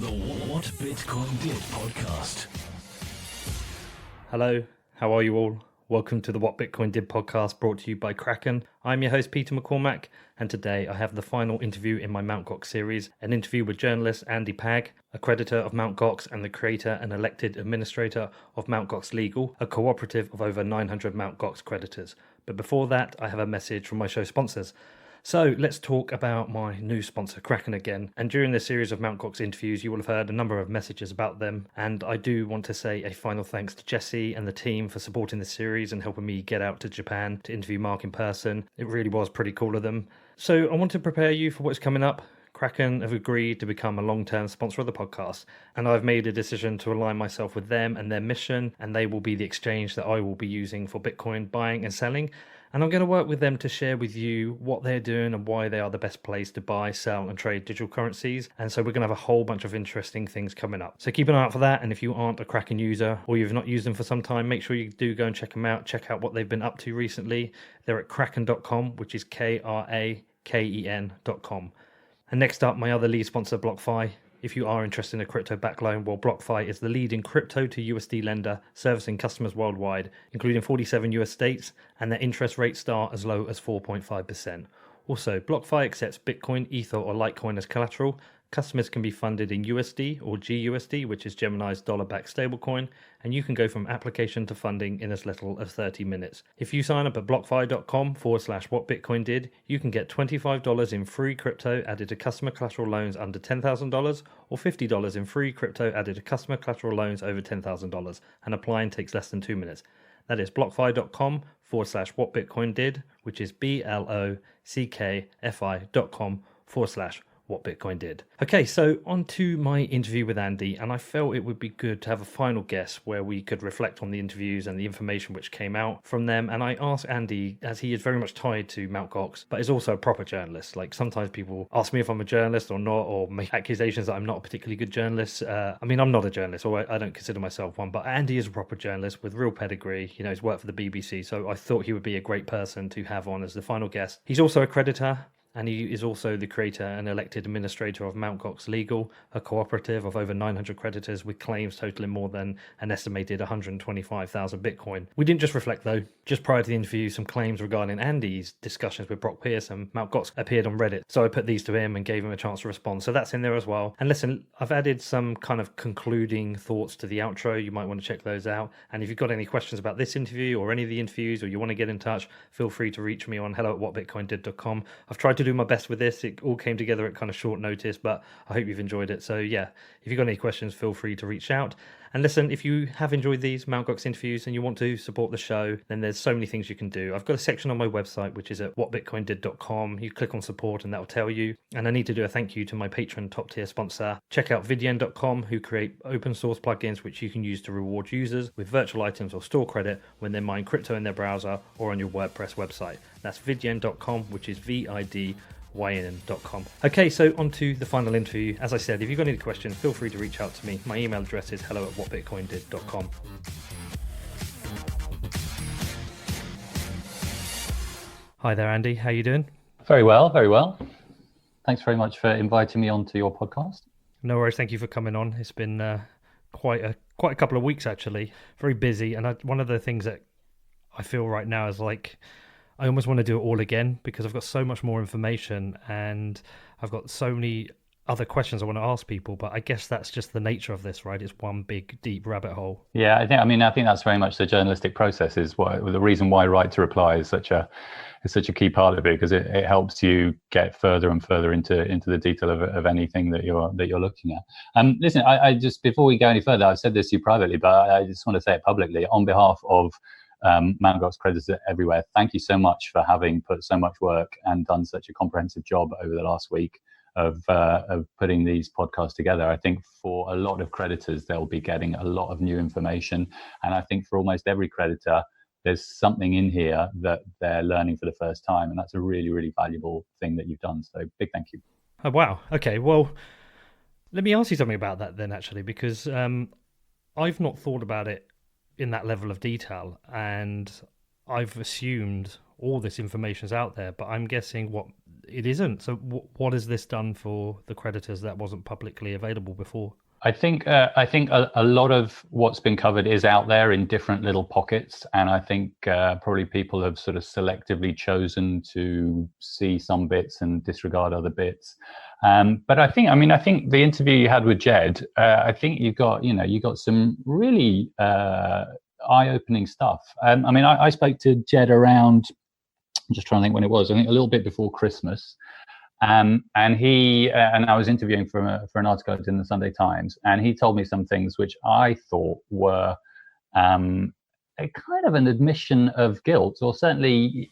the What Bitcoin Did podcast. Hello, how are you all? Welcome to the What Bitcoin Did podcast, brought to you by Kraken. I'm your host, Peter McCormack, and today I have the final interview in my Mt Gox series, an interview with journalist Andy Pag, a creditor of Mt Gox and the creator and elected administrator of Mt Gox Legal, a cooperative of over 900 Mt Gox creditors. But before that, I have a message from my show sponsors. So let's talk about my new sponsor, Kraken, again. And during this series of Mt Gox interviews, you will have heard a number of messages about them. And I do want to say a final thanks to Jesse and the team for supporting this series and helping me get out to Japan to interview Mark in person. It really was pretty cool of them. So I want to prepare you for what's coming up. Kraken have agreed to become a long-term sponsor of the podcast, and I've made a decision to align myself with them and their mission, and they will be the exchange that I will be using for Bitcoin buying and selling. And I'm going to work with them to share with you what they're doing and why they are the best place to buy, sell, and trade digital currencies. And so we're going to have a whole bunch of interesting things coming up. So keep an eye out for that. And if you aren't a Kraken user or you've not used them for some time, make sure you do go and check them out. Check out what they've been up to recently. They're at kraken.com, which is kraken.com. And next up, my other lead sponsor, BlockFi. If you are interested in a crypto back loan, well, BlockFi is the leading crypto to USD lender servicing customers worldwide, including 47 US states, and their interest rates start as low as 4.5%. Also, BlockFi accepts Bitcoin, Ether, or Litecoin as collateral. Customers can be funded in USD or GUSD, which is Gemini's dollar-backed stablecoin, and you can go from application to funding in as little as 30 minutes. If you sign up at blockfi.com/whatbitcoindid, you can get $25 in free crypto added to customer collateral loans under $10,000, or $50 in free crypto added to customer collateral loans over $10,000, and applying takes less than 2 minutes. That is blockfi.com/whatbitcoindid, which is blockfi.com/whatbitcoindid. Okay, so on to my interview with Andy, and I felt it would be good to have a final guest where we could reflect on the interviews and the information which came out from them. And I asked Andy, as he is very much tied to Mt Gox, but is also a proper journalist. Like, sometimes people ask me if I'm a journalist or not, or make accusations that I'm not a particularly good journalist. I mean, I'm not a journalist, or I don't consider myself one, but Andy is a proper journalist with real pedigree. You know, he's worked for the BBC, so I thought he would be a great person to have on as the final guest. He's also a creditor, and he is also the creator and elected administrator of Mt Gox Legal, a cooperative of over 900 creditors with claims totaling more than an estimated 125,000 Bitcoin. We didn't just reflect, though. Just prior to the interview, some claims regarding Andy's discussions with Brock Pierce and Mt Gox appeared on Reddit. So I put these to him and gave him a chance to respond. So that's in there as well. And listen, I've added some kind of concluding thoughts to the outro. You might want to check those out. And if you've got any questions about this interview or any of the interviews, or you want to get in touch, feel free to reach me on hello@whatbitcoindid.com. I've tried to do my best with this. It all came together at kind of short notice, but I hope you've enjoyed it. So yeah, if you've got any questions, feel free to reach out. And listen, if you have enjoyed these Mt Gox interviews and you want to support the show, then there's so many things you can do. I've got a section on my website, which is at whatbitcoindid.com. You click on support and that'll tell you. And I need to do a thank you to my patron top tier sponsor. Check out vidyen.com, who create open source plugins which you can use to reward users with virtual items or store credit when they mine crypto in their browser or on your WordPress website. That's vidyen.com, which is VIDYN.com. Okay, so on to the final interview. As I said, if you've got any questions, feel free to reach out to me. My email address is hello@whatbitcoindid.com. Hi there, Andy. How you doing? Very well, very well. Thanks very much for inviting me onto your podcast. No worries. Thank you for coming on. It's been quite a couple of weeks, actually. Very busy. And one of the things that I feel right now is like, I almost want to do it all again because I've got so much more information and I've got so many other questions I want to ask people, but I guess that's just the nature of this, right? It's one big, deep rabbit hole. Yeah, I think that's very much the journalistic process. Is the reason why right to reply is such a key part of it, because it helps you get further and further into the detail of anything that you're looking at. Listen, I just, before we go any further, I've said this to you privately, but I just want to say it publicly on behalf of Mt Gox creditors everywhere. Thank you so much for having put so much work and done such a comprehensive job over the last week of putting these podcasts together. I think for a lot of creditors, they'll be getting a lot of new information, and I think for almost every creditor, there's something in here that they're learning for the first time, and that's a really, really valuable thing that you've done. So big thank you. Oh, wow. Okay, well, let me ask you something about that then, actually, because I've not thought about it in that level of detail, and I've assumed all this information is out there, but I'm guessing it isn't. So what has this done for the creditors that wasn't publicly available before? I think a lot of what's been covered is out there in different little pockets, and I think probably people have sort of selectively chosen to see some bits and disregard other bits. But I think the interview you had with Jed, I think you got some really eye-opening stuff. I spoke to Jed around, I'm just trying to think when it was. I think a little bit before Christmas. And I was interviewing for an article in the Sunday Times, and he told me some things which I thought were a kind of an admission of guilt, or certainly,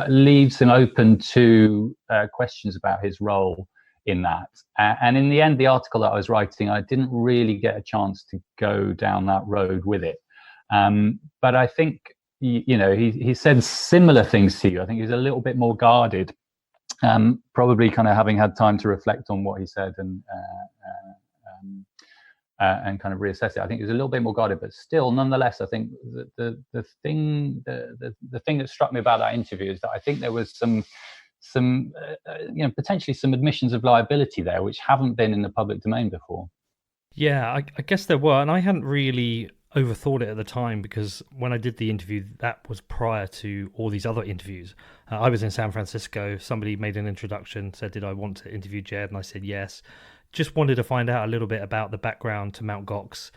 leaves him open to questions about his role in that. And in the end, the article that I was writing, I didn't really get a chance to go down that road with it. But I think, he said similar things to you. I think he's a little bit more guarded. Probably kind of having had time to reflect on what he said and kind of reassess it. I think he was a little bit more guarded, but still, nonetheless, I think the thing that struck me about that interview is that I think there was some potentially some admissions of liability there, which haven't been in the public domain before. Yeah, I guess there were, and I hadn't really overthought it at the time, because when I did the interview, that was prior to all these other interviews. I was in San Francisco. Somebody made an introduction, said, did I want to interview Jed? And I said yes. Just wanted to find out a little bit about the background to Mt. Gox.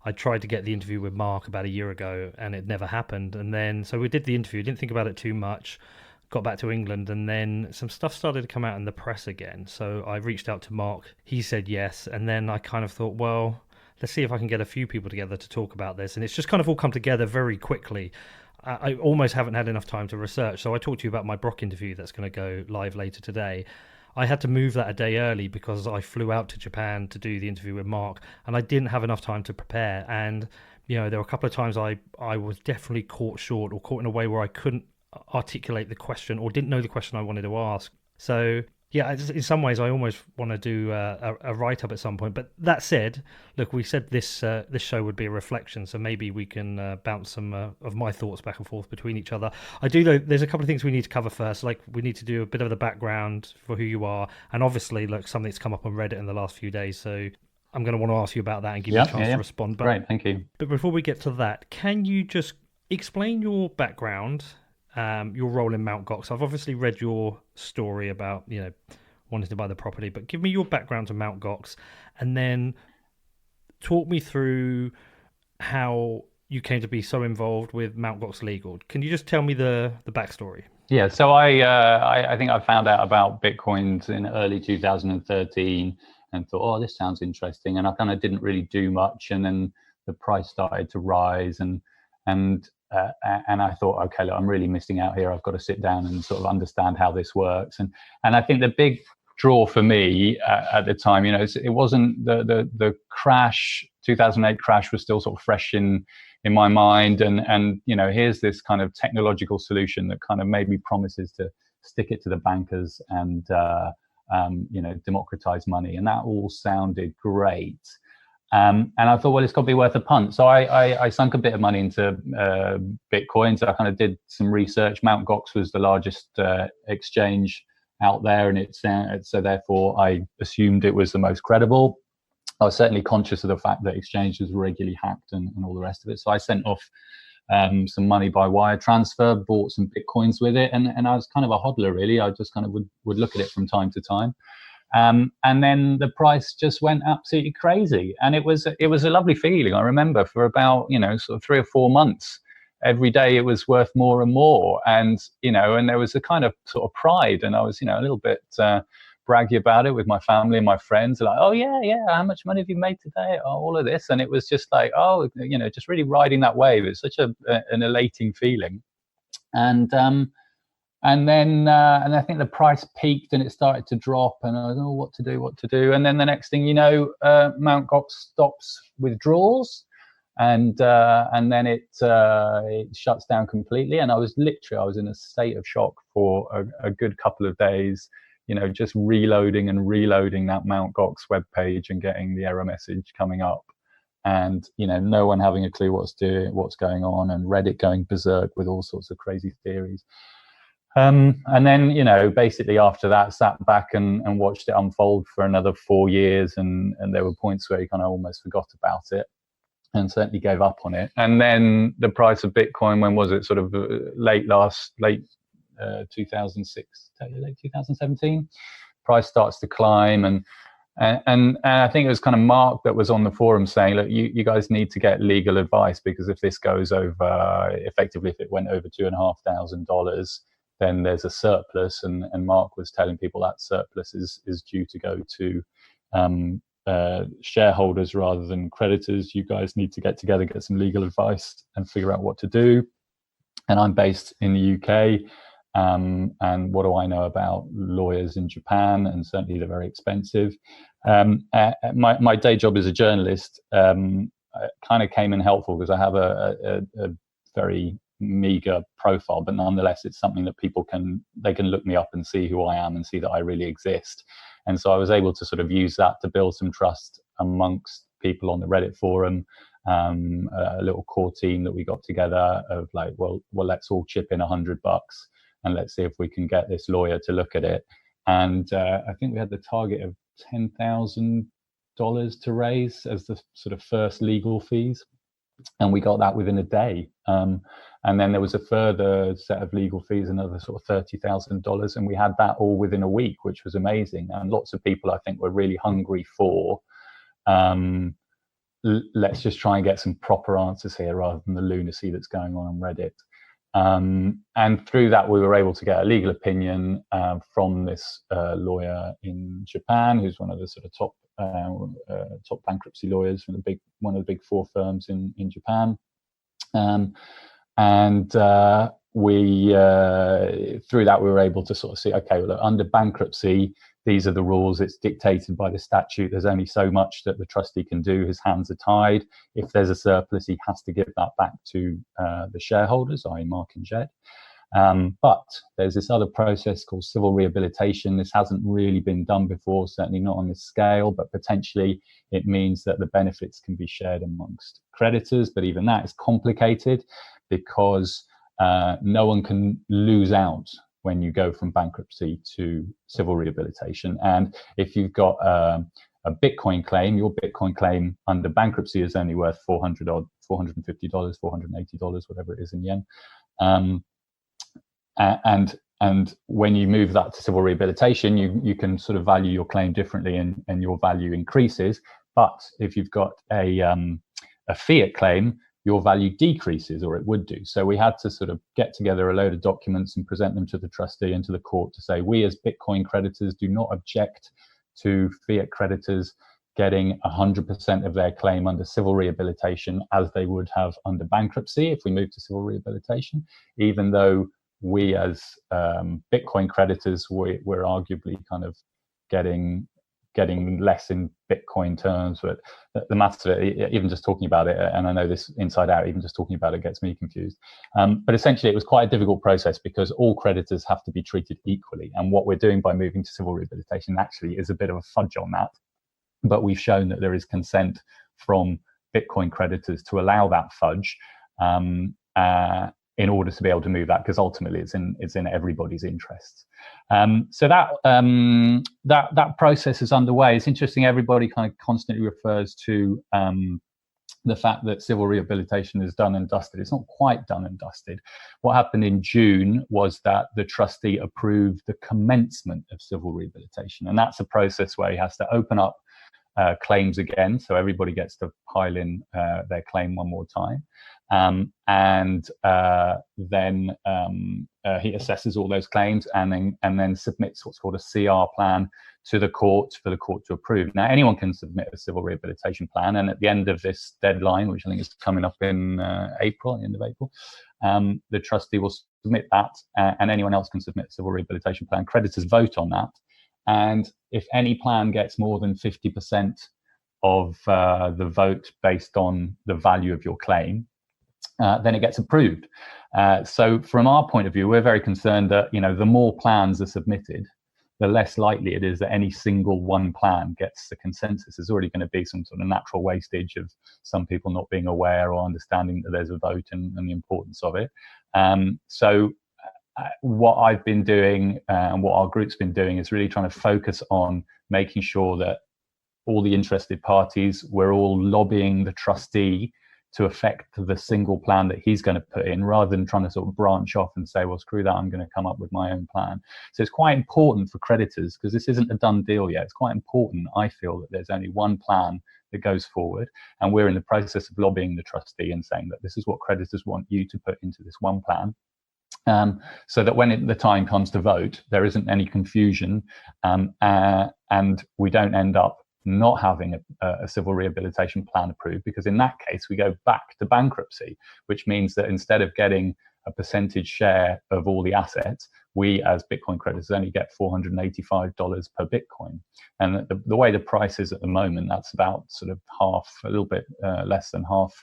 I tried to get the interview with Mark about a year ago, and it never happened. And then, so we did the interview, didn't think about it too much, got back to England, and then some stuff started to come out in the press again. So I reached out to Mark. He said yes. And then I kind of thought, well, let's see if I can get a few people together to talk about this. And it's just kind of all come together very quickly. I almost haven't had enough time to research. So I talked to you about my Brock interview that's going to go live later today. I had to move that a day early because I flew out to Japan to do the interview with Mark, and I didn't have enough time to prepare. And, there were a couple of times I was definitely caught short, or caught in a way where I couldn't articulate the question, or didn't know the question I wanted to ask. So yeah, in some ways, I almost want to do a write-up at some point. But that said, look, we said this show would be a reflection, so maybe we can bounce some of my thoughts back and forth between each other. I do, though, there's a couple of things we need to cover first. Like, we need to do a bit of the background for who you are, and obviously, look, something that's come up on Reddit in the last few days, so I'm going to want to ask you about that and give you a chance to respond. But, great, thank you. But before we get to that, can you just explain your background, your role in Mt. Gox? I've obviously read your story about, wanting to buy the property, but give me your background to Mt. Gox, and then talk me through how you came to be so involved with Mt. Gox Legal. Can you just tell me the backstory? Yeah, so I think I found out about Bitcoins in early 2013 and thought, oh, this sounds interesting. And I kind of didn't really do much. And then the price started to rise, and I thought, okay, look, I'm really missing out here. I've got to sit down and sort of understand how this works. And I think the big draw for me at the time, it wasn't the crash. 2008 crash was still sort of fresh in my mind, and here's this kind of technological solution that kind of maybe promises to stick it to the bankers and democratize money, and that all sounded great. And I thought, well, it's got to be worth a punt. So I sunk a bit of money into Bitcoin. So I kind of did some research. Mt. Gox was the largest exchange out there, and so therefore I assumed it was the most credible. I was certainly conscious of the fact that exchange was regularly hacked and all the rest of it. So I sent off some money by wire transfer, bought some Bitcoins with it, and I was kind of a hodler, really. I just kind of would look at it from time to time. And then the price just went absolutely crazy, and it was a lovely feeling. I remember for about sort of 3 or 4 months, every day it was worth more and more, and and there was a kind of sort of pride, and I was a little bit braggy about it with my family and my friends. Like, oh yeah, how much money have you made today? Oh, all of this, and it was just like, oh, just really riding that wave. It's such an elating feeling, and then I think the price peaked and it started to drop, and I was, oh, what to do. And then the next thing Mt. Gox stops withdrawals, and then it shuts down completely. And I was in a state of shock for a good couple of days, just reloading that Mt. Gox webpage and getting the error message coming up, and no one having a clue what's going on, and Reddit going berserk with all sorts of crazy theories. And then, basically after that, sat back and watched it unfold for another 4 years. And there were points where you kind of almost forgot about it and certainly gave up on it. And then the price of Bitcoin, when was it? Sort of late 2006, late 2017, price starts to climb. And I think it was kind of Mark that was on the forum saying, look, you guys need to get legal advice, because if this goes over, effectively, if it went over $2,500, then there's a surplus. And Mark was telling people that surplus is due to go to shareholders rather than creditors. You guys need to get together, get some legal advice and figure out what to do. And I'm based in the UK. And what do I know about lawyers in Japan? And certainly they're very expensive. My day job as a journalist kind of came in helpful, because I have a very meager profile, but nonetheless it's something that people can look me up and see who I am and see that I really exist. And so I was able to sort of use that to build some trust amongst people on the Reddit forum, a little core team that we got together of like, well, let's all chip in $100 and let's see if we can get this lawyer to look at it. And I think we had the target of $10,000 to raise as the sort of first legal fees. And we got that within a day. And then there was a further set of legal fees, another sort of $30,000. And we had that all within a week, which was amazing. And lots of people, I think, were really hungry for, let's just try and get some proper answers here rather than the lunacy that's going on Reddit. And through that, we were able to get a legal opinion from this lawyer in Japan, who's one of the sort of top bankruptcy lawyers from one of the big 4 firms in Japan. We through that, we were able to sort of see, okay, well, under bankruptcy, these are the rules. It's dictated by the statute. There's only so much that the trustee can do. His hands are tied. If there's a surplus, he has to give that back to the shareholders, i.e. Mark and Jed. But there's this other process called civil rehabilitation. This hasn't really been done before, certainly not on this scale, but potentially it means that the benefits can be shared amongst creditors. But even that is complicated, because no one can lose out when you go from bankruptcy to civil rehabilitation. And if you've got a Bitcoin claim, your Bitcoin claim under bankruptcy is only worth $450, $480, whatever it is in yen. And when you move that to civil rehabilitation, you can sort of value your claim differently, and your value increases. But if you've got a fiat claim, your value decreases, or it would do. So we had to sort of get together a load of documents and present them to the trustee and to the court to say, we as Bitcoin creditors do not object to fiat creditors getting 100% of their claim under civil rehabilitation as they would have under bankruptcy if we move to civil rehabilitation, even though we as Bitcoin creditors, we're arguably kind of getting less in Bitcoin terms. But the maths of it, even just talking about it, and I know this inside out, even just talking about it gets me confused. But essentially, it was quite a difficult process, because all creditors have to be treated equally. And what we're doing by moving to civil rehabilitation actually is a bit of a fudge on that. But we've shown that there is consent from Bitcoin creditors to allow that fudge, in order to be able to move that, because ultimately it's in everybody's interests. So that process is underway. It's interesting. Everybody kind of constantly refers to the fact that civil rehabilitation is done and dusted. It's not quite done and dusted. What happened in June was that the trustee approved the commencement of civil rehabilitation, and that's a process where he has to open up claims again, so everybody gets to pile in their claim one more time. Then he assesses all those claims and then submits what's called a CR plan to the court for the court to approve. Now, anyone can submit a civil rehabilitation plan, and at the end of this deadline, which I think is coming up in April, the end of April, the trustee will submit that, and anyone else can submit a civil rehabilitation plan. Creditors vote on that, and if any plan gets more than 50% of the vote based on the value of your claim, then it gets approved. So from our point of view, we're very concerned that, the more plans are submitted, the less likely it is that any single one plan gets the consensus. There's already going to be some sort of natural wastage of some people not being aware or understanding that there's a vote and the importance of it. So what I've been doing and what our group's been doing is really trying to focus on making sure that all the interested parties, we're all lobbying the trustee to affect the single plan that he's going to put in, rather than trying to sort of branch off and say, well, screw that, I'm going to come up with my own plan. So it's quite important for creditors, because this isn't a done deal yet. It's quite important, I feel, that there's only one plan that goes forward, and we're in the process of lobbying the trustee and saying that this is what creditors want you to put into this one plan. So that when the time comes to vote, there isn't any confusion, and we don't end up not having a civil rehabilitation plan approved, because in that case we go back to bankruptcy, which means that instead of getting a percentage share of all the assets, we as Bitcoin creditors only get $485 per Bitcoin. And the way the price is at the moment, that's about sort of half, a little bit less than half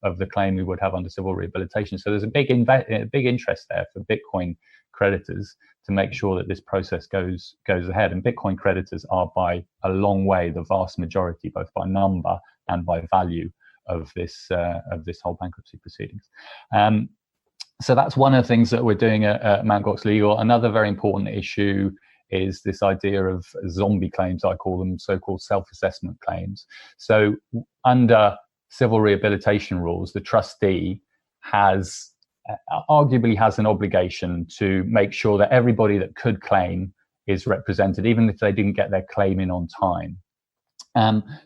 of the claim we would have under civil rehabilitation. So there's a big interest there for Bitcoin creditors to make sure that this process goes ahead. And Bitcoin creditors are by a long way the vast majority, both by number and by value, of this whole bankruptcy proceedings. So that's one of the things that we're doing at Mt Gox Legal. Another very important issue is this idea of zombie claims, I call them, so-called self-assessment claims. So under civil rehabilitation rules, the trustee arguably has an obligation to make sure that everybody that could claim is represented, even if they didn't get their claim in on time.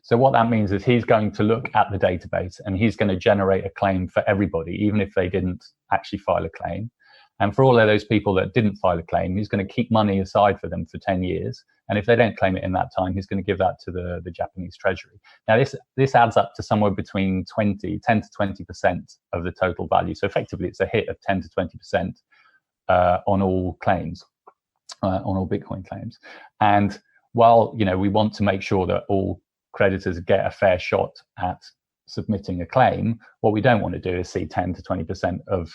So what that means is he's going to look at the database and he's going to generate a claim for everybody, even if they didn't actually file a claim. And for all of those people that didn't file a claim, he's going to keep money aside for them for 10 years. And if they don't claim it in that time, he's going to give that to the Japanese Treasury. Now, this adds up to somewhere between 10 to 20% of the total value. So effectively, it's a hit of 10 to 20% on all claims, on all Bitcoin claims. And while we want to make sure that all creditors get a fair shot at submitting a claim, what we don't want to do is see 10 to 20% of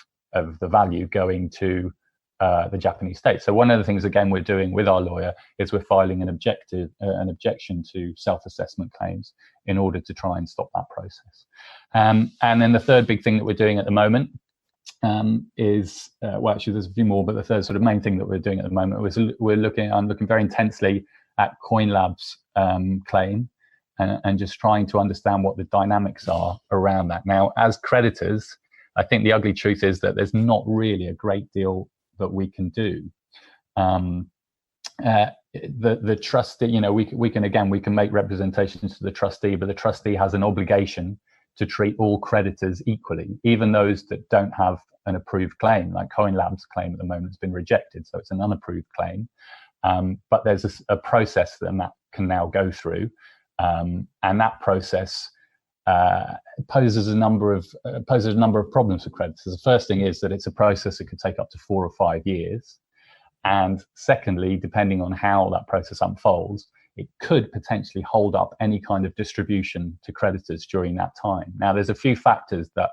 the value going to the Japanese state. So one of the things, again, we're doing with our lawyer is we're filing an objection to self-assessment claims in order to try and stop that process. And then the third big thing that we're doing at the moment is, well, actually there's a few more, but the third sort of main thing that we're doing at the moment was I'm looking very intensely at CoinLab's claim and just trying to understand what the dynamics are around that. Now, as creditors, I think the ugly truth is that there's not really a great deal that we can do. The trustee, we can make representations to the trustee, but the trustee has an obligation to treat all creditors equally, even those that don't have an approved claim. Like CoinLab's claim at the moment has been rejected, so it's an unapproved claim. But there's a process that can now go through, and that process poses a number of problems for creditors. The first thing is that it's a process that could take up to 4 or 5 years, and secondly, depending on how that process unfolds, it could potentially hold up any kind of distribution to creditors during that time. Now, there's a few factors that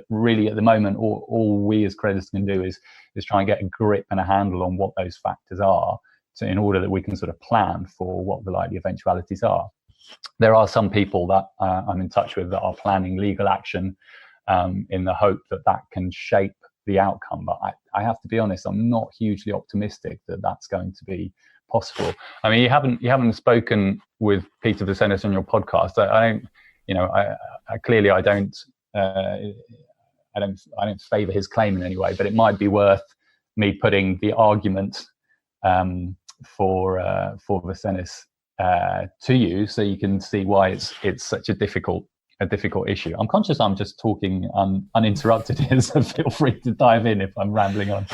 really at the moment all we as creditors can do is try and get a grip and a handle on what those factors are, so in order that we can sort of plan for what the likely eventualities are. There are some people that I'm in touch with that are planning legal action in the hope that can shape the outcome. But I have to be honest, I'm not hugely optimistic that that's going to be possible. I mean, you haven't spoken with Peter Vicenis on your podcast. I don't favour his claim in any way, but it might be worth me putting the argument for Vicenis to you, so you can see why it's such a difficult issue. I'm conscious I'm just talking uninterrupted here, so feel free to dive in if I'm rambling on.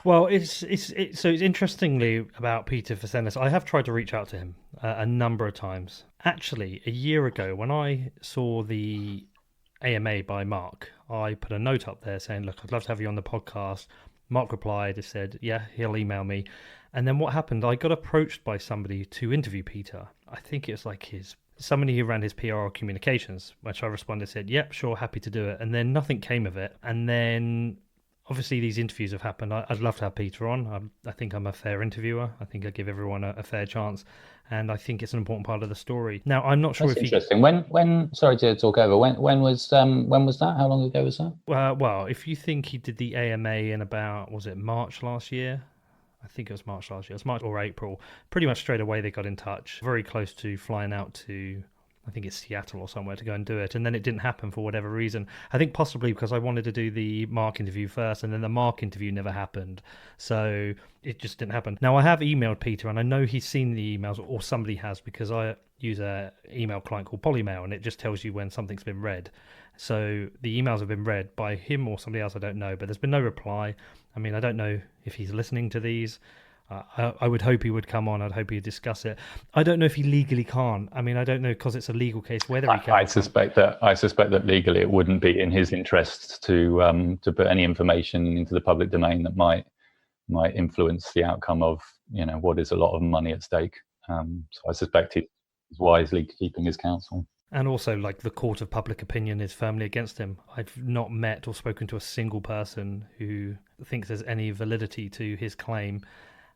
Well, it's interestingly about Peter Vicenis, I have tried to reach out to him a number of times. Actually, a year ago, when I saw the AMA by Mark, I put a note up there saying, look, I'd love to have you on the podcast. Mark replied, he said, yeah, he'll email me. And then what happened, I got approached by somebody to interview Peter. I think it was like somebody who ran his PR communications, which I responded, said, yep, sure, happy to do it. And then nothing came of it. And then obviously these interviews have happened. I'd love to have Peter on. I think I'm a fair interviewer. I think I give everyone a fair chance, and I think it's an important part of the story. Now, I'm not sure That's if interesting. When sorry to talk over. When was that? How long ago was that? well, if you think he did the AMA in about, was it March last year? I think it was March last year. It was March or April. Pretty much straight away they got in touch. Very close to flying out to, I think it's Seattle or somewhere, to go and do it. And then it didn't happen for whatever reason. I think possibly because I wanted to do the Mark interview first, and then the Mark interview never happened. So it just didn't happen. Now, I have emailed Peter, and I know he's seen the emails, or somebody has, because I use an email client called Polymail, and it just tells you when something's been read. So the emails have been read by him or somebody else, I don't know. But there's been no reply. I mean, I don't know if he's listening to these. I would hope he would come on. I'd hope he'd discuss it. I don't know if he legally can't. I mean, I don't know, because it's a legal case whether he can. I suspect that legally it wouldn't be in his interests to put any information into the public domain that might influence the outcome of what is a lot of money at stake. So I suspect he's wisely keeping his counsel. And also, like, the court of public opinion is firmly against him. I've not met or spoken to a single person who thinks there's any validity to his claim.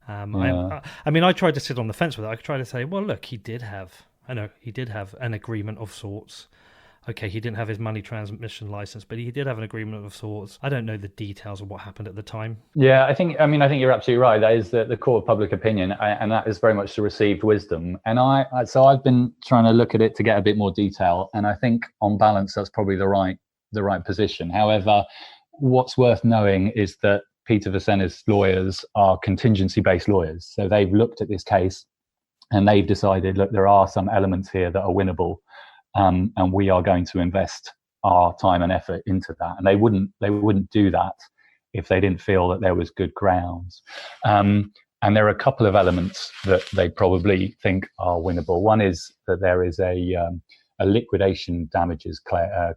I mean, I tried to sit on the fence with it. I tried to say, well, look, he did have an agreement of sorts. Okay, he didn't have his money transmission license, but he did have an agreement of sorts. I don't know the details of what happened at the time. Yeah, I think you're absolutely right. That is the court of public opinion, and that is very much the received wisdom. And so I've been trying to look at it to get a bit more detail, and I think on balance that's probably the right position. However, what's worth knowing is that Peter Vicenna's lawyers are contingency-based lawyers. So they've looked at this case and they've decided, look, there are some elements here that are winnable, and we are going to invest our time and effort into that. And they wouldn't do that if they didn't feel that there was good grounds. And there are a couple of elements that they probably think are winnable. One is that there is a liquidation damages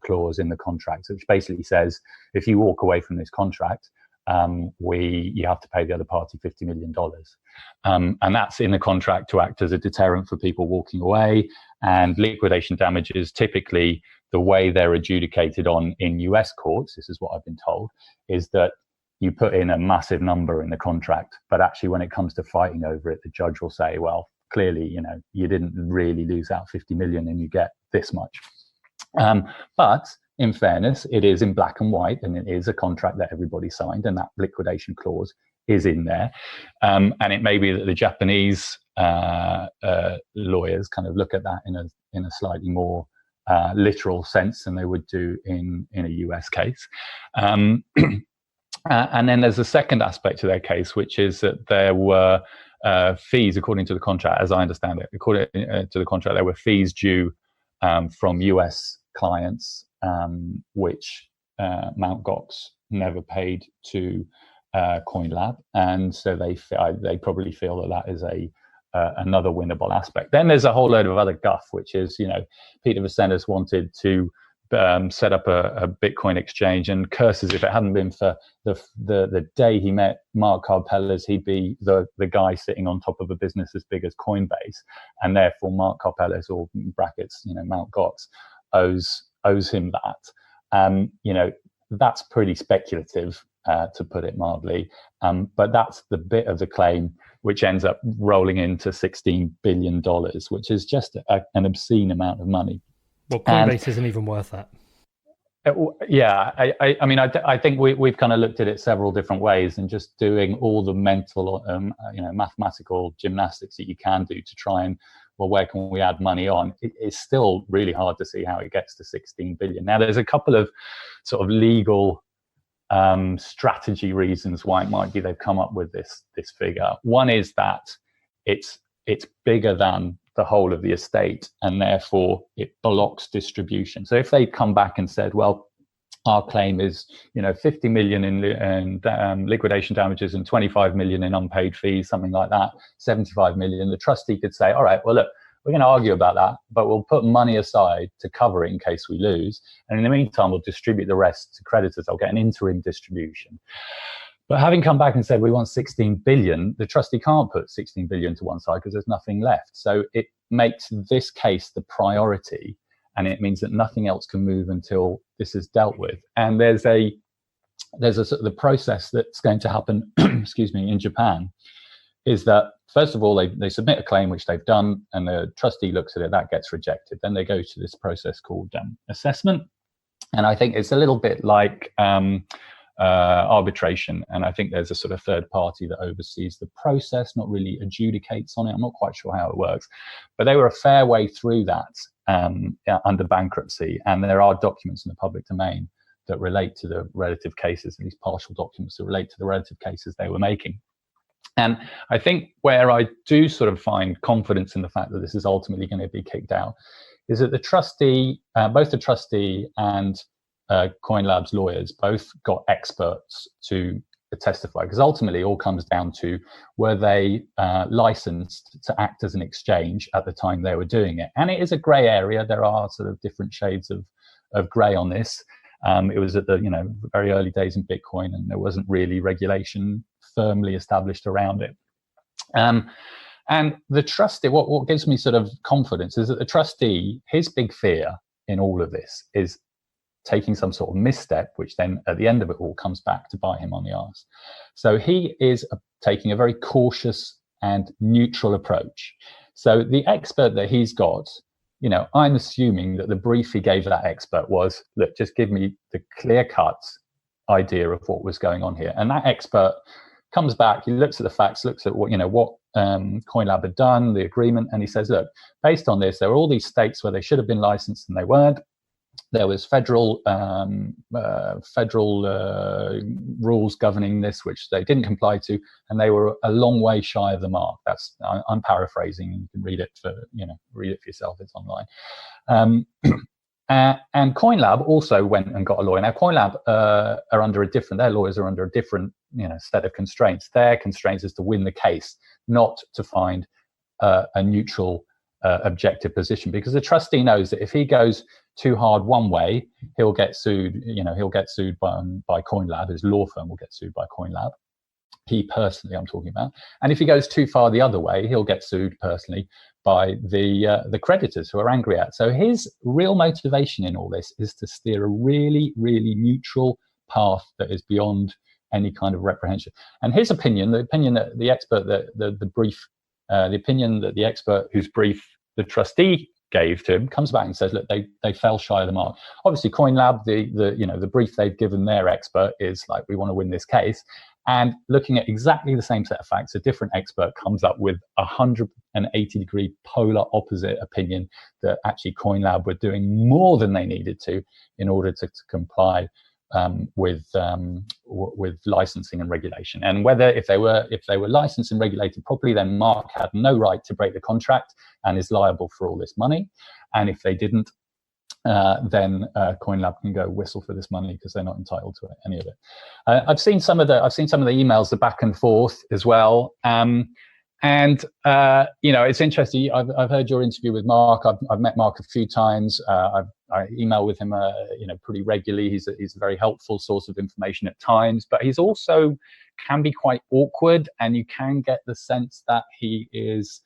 clause in the contract, which basically says if you walk away from this contract, you have to pay the other party $50 million. And that's in the contract to act as a deterrent for people walking away. And liquidation damages, typically the way they're adjudicated in US courts, this is what I've been told, is that you put in a massive number in the contract, but actually when it comes to fighting over it, the judge will say, well, clearly, you didn't really lose out 50 million and you get this much. But in fairness, it is in black and white, and it is a contract that everybody signed, and that liquidation clause is in there. And it may be that the Japanese lawyers kind of look at that in a slightly more literal sense than they would do in a US case. And then there's a second aspect to their case, which is that there were fees, according to the contract, as I understand it. According to the contract, there were fees due from US clients, which Mt. Gox never paid to CoinLab, and so they probably feel that is another winnable aspect. Then there's a whole load of other guff, which is Peter Vicenna's wanted to set up a Bitcoin exchange, and curses if it hadn't been for the day he met Mark Carpellas, he'd be the guy sitting on top of a business as big as Coinbase, and therefore Mark Carpellas, or brackets Mt. Gox, owes him that. That's pretty speculative, to put it mildly, but that's the bit of the claim which ends up rolling into $16 billion, which is just an obscene amount of money. Well, Coinbase isn't even worth that. Yeah, I think we've kind of looked at it several different ways, and just doing all the mental, mathematical gymnastics that you can do to try and, well, where can we add money on? It's still really hard to see how it gets to 16 billion. Now, there's a couple of sort of legal strategy reasons why it might be they've come up with this figure. One is that it's bigger than the whole of the estate, and therefore it blocks distribution. So if they come back and said, well, our claim is 50 million in liquidation damages and 25 million in unpaid fees, something like that, 75 million, the trustee could say, all right, well, look, we're going to argue about that, but we'll put money aside to cover it in case we lose, and in the meantime we'll distribute the rest to creditors. They'll get an interim distribution. But having come back and said we want 16 billion, the trustee can't put 16 billion to one side because there's nothing left. So it makes this case the priority, and it means that nothing else can move until this is dealt with. And there's a there's the process that's going to happen, excuse me, in Japan, is that first of all they submit a claim, which they've done, and the trustee looks at it, that gets rejected. Then they go to this process called assessment, and I think it's a little bit like arbitration, and I think there's a sort of third party that oversees the process, not really adjudicates on it. I'm not quite sure how it works, but they were a fair way through that under bankruptcy, and there are documents in the public domain that relate to the relative cases, at least partial documents that relate to the relative cases they were making. And I think where I do sort of find confidence in the fact that this is ultimately going to be kicked out is that the trustee, both the trustee and CoinLab's lawyers both got experts to testify, because ultimately it all comes down to, were they licensed to act as an exchange at the time they were doing it? And it is a grey area. There are sort of different shades of grey on this. It was at the very early days in Bitcoin, and there wasn't really regulation firmly established around it. And the trustee, what gives me sort of confidence is that the trustee, his big fear in all of this is taking some sort of misstep, which then at the end of it all comes back to bite him on the arse. So he is taking a very cautious and neutral approach. So the expert that he's got, I'm assuming that the brief he gave that expert was, look, just give me the clear-cut idea of what was going on here. And that expert comes back, he looks at the facts, looks at what CoinLab had done, the agreement, and he says, look, based on this, there were all these states where they should have been licensed and they weren't. There was federal rules governing this, which they didn't comply to, and they were a long way shy of the mark. I'm paraphrasing. You can read it for yourself. It's online. And CoinLab also went and got a lawyer. Now CoinLab are under their lawyers are under a different set of constraints. Their constraints is to win the case, not to find a neutral objective position, because the trustee knows that if he goes too hard one way, he'll get sued. He'll get sued by CoinLab. His law firm will get sued by CoinLab. He personally, I'm talking about. And if he goes too far the other way, he'll get sued personally by the creditors who are angry at. So his real motivation in all this is to steer a really, really neutral path that is beyond any kind of reprehension. And his opinion, the opinion that the expert, the opinion that the expert whose brief the trustee gave to him comes back and says, look, they fell shy of the mark. Obviously, CoinLab, the brief they've given their expert is like, we want to win this case. And looking at exactly the same set of facts, a different expert comes up with 180-degree polar opposite opinion that actually CoinLab were doing more than they needed to in order to comply with licensing and regulation. And whether if they were licensed and regulated properly, then Mark had no right to break the contract and is liable for all this money. And if they didn't, then CoinLab can go whistle for this money because they're not entitled to any of it. I've seen some of the emails, the back and forth as well. It's interesting. I've heard your interview with Mark. I've met Mark a few times. I email with him, pretty regularly. He's a very helpful source of information at times, but he's also can be quite awkward, and you can get the sense that he is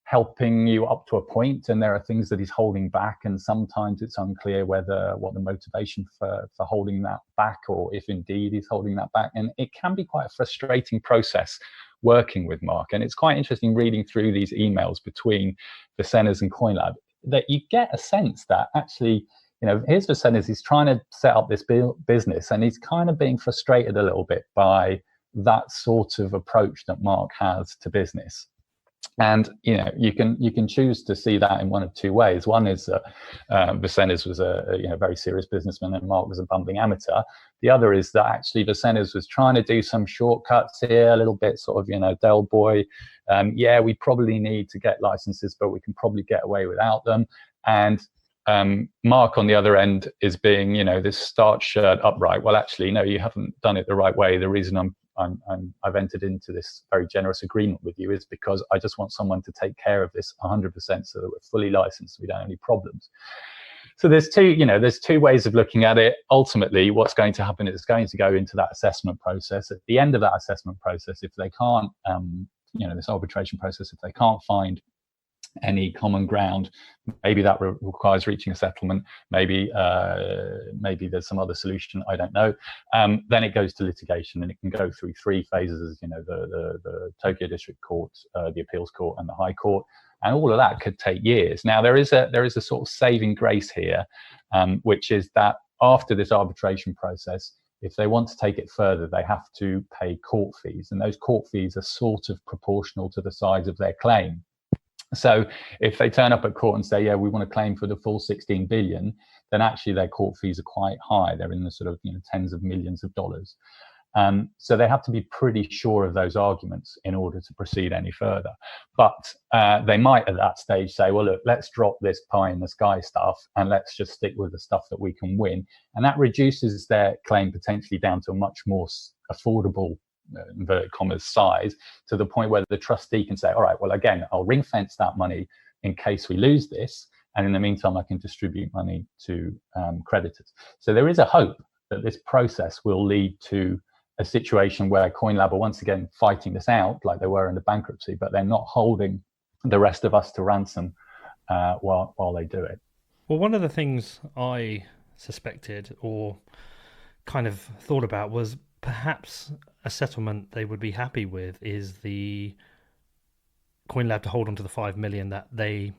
helping you up to a point, and there are things that he's holding back, and sometimes it's unclear what the motivation for holding that back, or if indeed he's holding that back. And it can be quite a frustrating process working with Mark. And it's quite interesting reading through these emails between Vincennes and CoinLab, that you get a sense that actually, here's Vincennes, he's trying to set up this business, and he's kind of being frustrated a little bit by that sort of approach that Mark has to business. And you can choose to see that in one of two ways. One is that Vincennes was a very serious businessman and Mark was a bumbling amateur. The other is that actually Vincennes was trying to do some shortcuts here, a little bit sort of Del Boy. We probably need to get licenses, but we can probably get away without them. And Mark on the other end is being this starched shirt upright. Well, actually, no, you haven't done it the right way. The reason I've entered into this very generous agreement with you is because I just want someone to take care of this 100% so that we're fully licensed, we don't have any problems. So there's two ways of looking at it. Ultimately, what's going to happen is it's going to go into that assessment process. At the end of that assessment process, if they can't, this arbitration process, if they can't find any common ground. Maybe that requires reaching a settlement. Maybe there's some other solution. I don't know. Then it goes to litigation, and it can go through 3 phases. The Tokyo District Court, the Appeals Court, and the High Court, and all of that could take years. Now there is a sort of saving grace here, which is that after this arbitration process, if they want to take it further, they have to pay court fees, and those court fees are sort of proportional to the size of their claim. So if they turn up at court and say, yeah, we want to claim for the full 16 billion, then actually their court fees are quite high. They're in the sort of tens of millions of dollars. So they have to be pretty sure of those arguments in order to proceed any further. But they might at that stage say, well, look, let's drop this pie in the sky stuff and let's just stick with the stuff that we can win. And that reduces their claim potentially down to a much more affordable, inverted commas, size, to the point where the trustee can say, all right, well, again, I'll ring fence that money in case we lose this. And in the meantime, I can distribute money to creditors. So there is a hope that this process will lead to a situation where CoinLab are once again fighting this out like they were in the bankruptcy, but they're not holding the rest of us to ransom while they do it. Well, one of the things I suspected or kind of thought about was perhaps a settlement they would be happy with is the CoinLab to hold on to the 5 million that they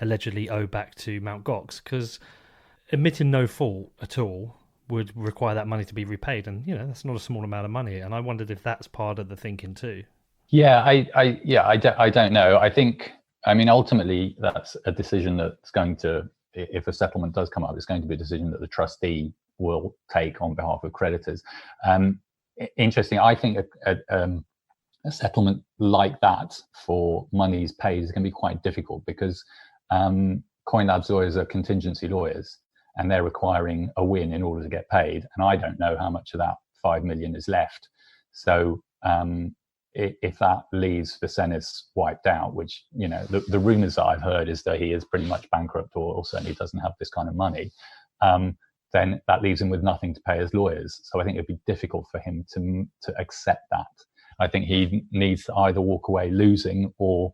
allegedly owe back to Mt Gox, because admitting no fault at all would require that money to be repaid, and that's not a small amount of money. And I wondered if that's part of the thinking too. Yeah, I don't know. I mean, ultimately, that's a decision that's going to, if a settlement does come up, it's going to be a decision that the trustee will take on behalf of creditors. Interesting. I think a settlement like that for monies paid is going to be quite difficult, because CoinLab's lawyers are contingency lawyers, and they're requiring a win in order to get paid. And I don't know how much of that 5 million is left. So if that leaves Vincennes wiped out, which, the rumors that I've heard is that he is pretty much bankrupt, or certainly doesn't have this kind of money, then that leaves him with nothing to pay his lawyers. So I think it'd be difficult for him to accept that. I think he needs to either walk away losing or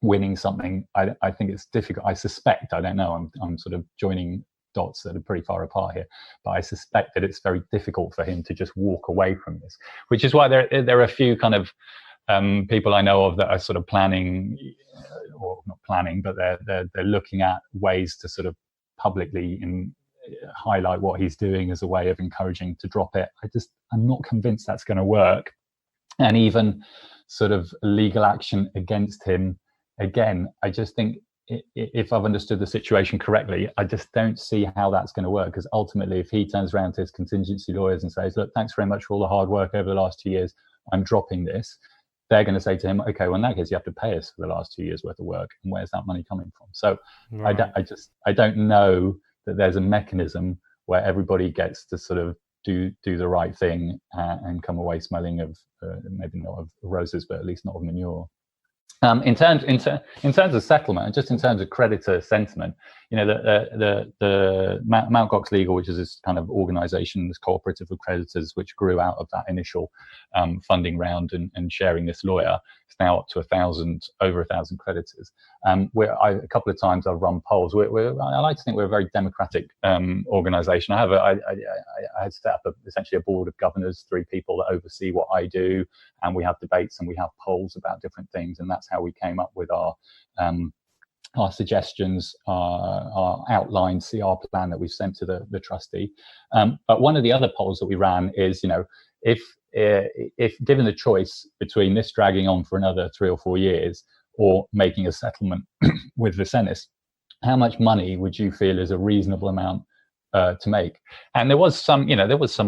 winning something. I think it's difficult. I suspect, I don't know, I'm sort of joining dots that are pretty far apart here, but I suspect that it's very difficult for him to just walk away from this, which is why there are a few kind of people I know of that are sort of planning, or not planning, but they're looking at ways to sort of publicly highlight what he's doing as a way of encouraging to drop it. I'm not convinced that's going to work. And even sort of legal action against him, again, I just think, if I've understood the situation correctly, I just don't see how that's going to work, because ultimately, if he turns around to his contingency lawyers and says, look, thanks very much for all the hard work over the last 2 years, I'm dropping this, they're going to say to him, okay, well, in that case, you have to pay us for the last 2 years worth of work, and where's that money coming from? So right. I don't know that there's a mechanism where everybody gets to sort of do the right thing and come away smelling of maybe not of roses, but at least not of manure. In terms of settlement, just in terms of creditor sentiment, the Mt Gox Legal, which is this kind of organisation, this cooperative of creditors, which grew out of that initial funding round and sharing this lawyer, is now up to over 1,000 creditors. A couple of times I've run polls. I like to think we're a very democratic organisation. I had set up essentially a board of governors, 3 people that oversee what I do, and we have debates and we have polls about different things, and that's how we came up with our suggestions, our outlined CR plan that we've sent to the trustee. But one of the other polls that we ran is, if given the choice between this dragging on for another 3 or 4 years or making a settlement with Vincennes, how much money would you feel is a reasonable amount to make? And there was some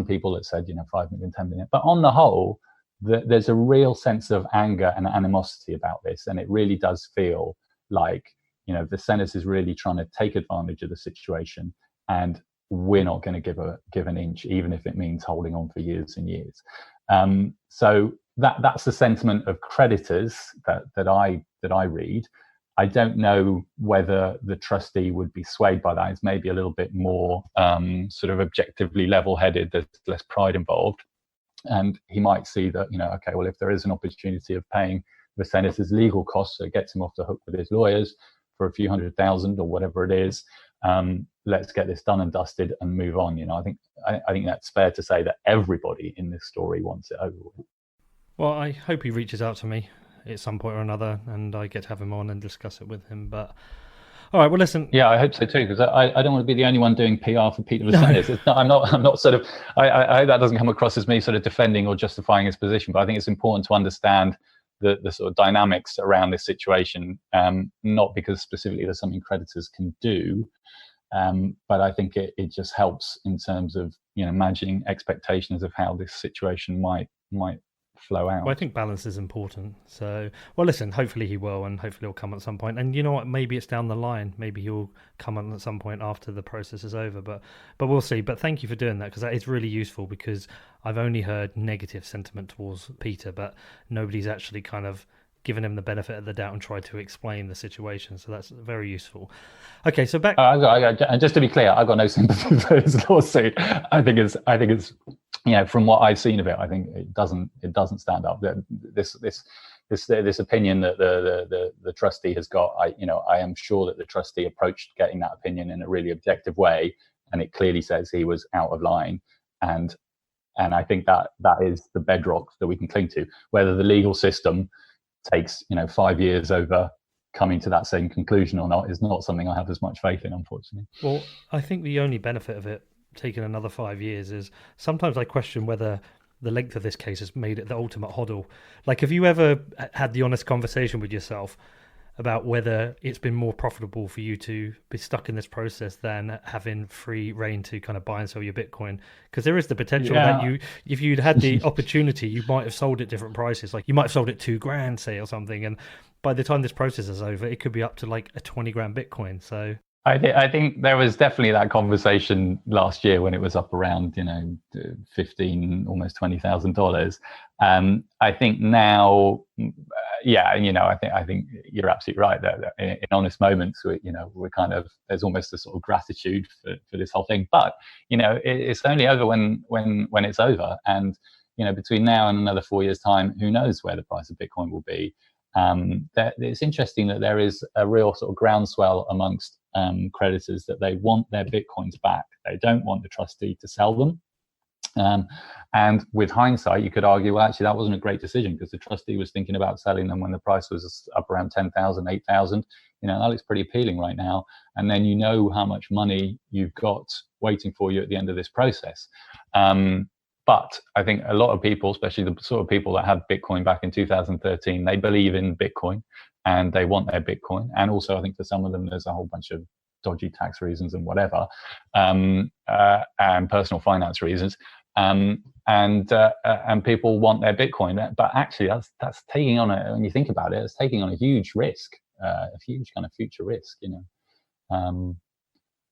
people that said, 5 million, 10 million, but on the whole, there's a real sense of anger and animosity about this, and it really does feel like Vincennes is really trying to take advantage of the situation, and we're not going to give an inch, even if it means holding on for years and years. So that's the sentiment of creditors that I read. I don't know whether the trustee would be swayed by that. It's maybe a little bit more sort of objectively level-headed. There's less pride involved. And he might see that, okay, well, if there is an opportunity of paying the senator's legal costs, so it gets him off the hook with his lawyers for a few $100,000 or whatever it is. Let's get this done and dusted and move on. I think that's fair to say that everybody in this story wants it over with. Well, I hope he reaches out to me at some point or another, and I get to have him on and discuss it with him. But all right, well, listen. Yeah, I hope so too, because I don't want to be the only one doing PR for Peter Vaselis. No. I'm not sort of. I hope that doesn't come across as me sort of defending or justifying his position. But I think it's important to understand the sort of dynamics around this situation, not because specifically there's something creditors can do, but I think it just helps in terms of managing expectations of how this situation might flow out. Well, I think balance is important. So, well, listen, hopefully he will, and hopefully he'll come at some point. And you know what? Maybe it's down the line. Maybe he'll come on at some point after the process is over. But we'll see. But thank you for doing that, because that is really useful, because I've only heard negative sentiment towards Peter, but nobody's actually kind of given him the benefit of the doubt and tried to explain the situation. So that's very useful. Okay, so back. And just to be clear, I've got no sympathy for his lawsuit. I think it's from what I've seen of it, I think it doesn't stand up. This opinion that the trustee has got, I am sure that the trustee approached getting that opinion in a really objective way, and it clearly says he was out of line, and I think that is the bedrock that we can cling to. Whether the legal system takes 5 years over coming to that same conclusion or not is not something I have as much faith in, unfortunately. Well, I think the only benefit of it taking another 5 years is sometimes I question whether the length of this case has made it the ultimate hoddle. Like, have you ever had the honest conversation with yourself about whether it's been more profitable for you to be stuck in this process than having free reign to kind of buy and sell your Bitcoin? Because there is the potential that if you'd had the opportunity, you might have sold at different prices. Like, you might have sold at $2,000, say, or something, and by the time this process is over, it could be up to like a 20 grand Bitcoin. So I think there was definitely that conversation last year when it was up around, $15,000, almost $20,000. I think now, I think you're absolutely right that in honest moments, we're kind of, there's almost a sort of gratitude for this whole thing. But it's only over when it's over, and between now and another 4 years' time, who knows where the price of Bitcoin will be. It's interesting that there is a real sort of groundswell amongst creditors that they want their Bitcoins back. They don't want the trustee to sell them. And with hindsight, you could argue, well, actually, that wasn't a great decision, because the trustee was thinking about selling them when the price was up around 10,000, 8,000. That looks pretty appealing right now. And then how much money you've got waiting for you at the end of this process. But I think a lot of people, especially the sort of people that had Bitcoin back in 2013, they believe in Bitcoin and they want their Bitcoin. And also, I think for some of them, there's a whole bunch of dodgy tax reasons and whatever, and personal finance reasons. And people want their Bitcoin. But actually, that's taking on when you think about it, it's taking on a huge risk, a huge kind of future risk,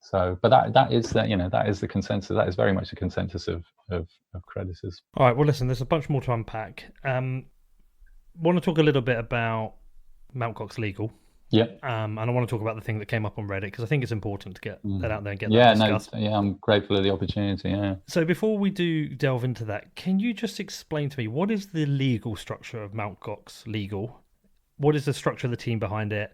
So, but that is the consensus. That is very much the consensus of creditors. All right. Well, listen, there's a bunch more to unpack. Want to talk a little bit about Mt Gox Legal. Yeah. And I want to talk about the thing that came up on Reddit, because I think it's important to get that out there and get that discussed. I'm grateful of the opportunity. Yeah. So before we do delve into that, can you just explain to me what is the legal structure of Mt Gox Legal? What is the structure of the team behind it?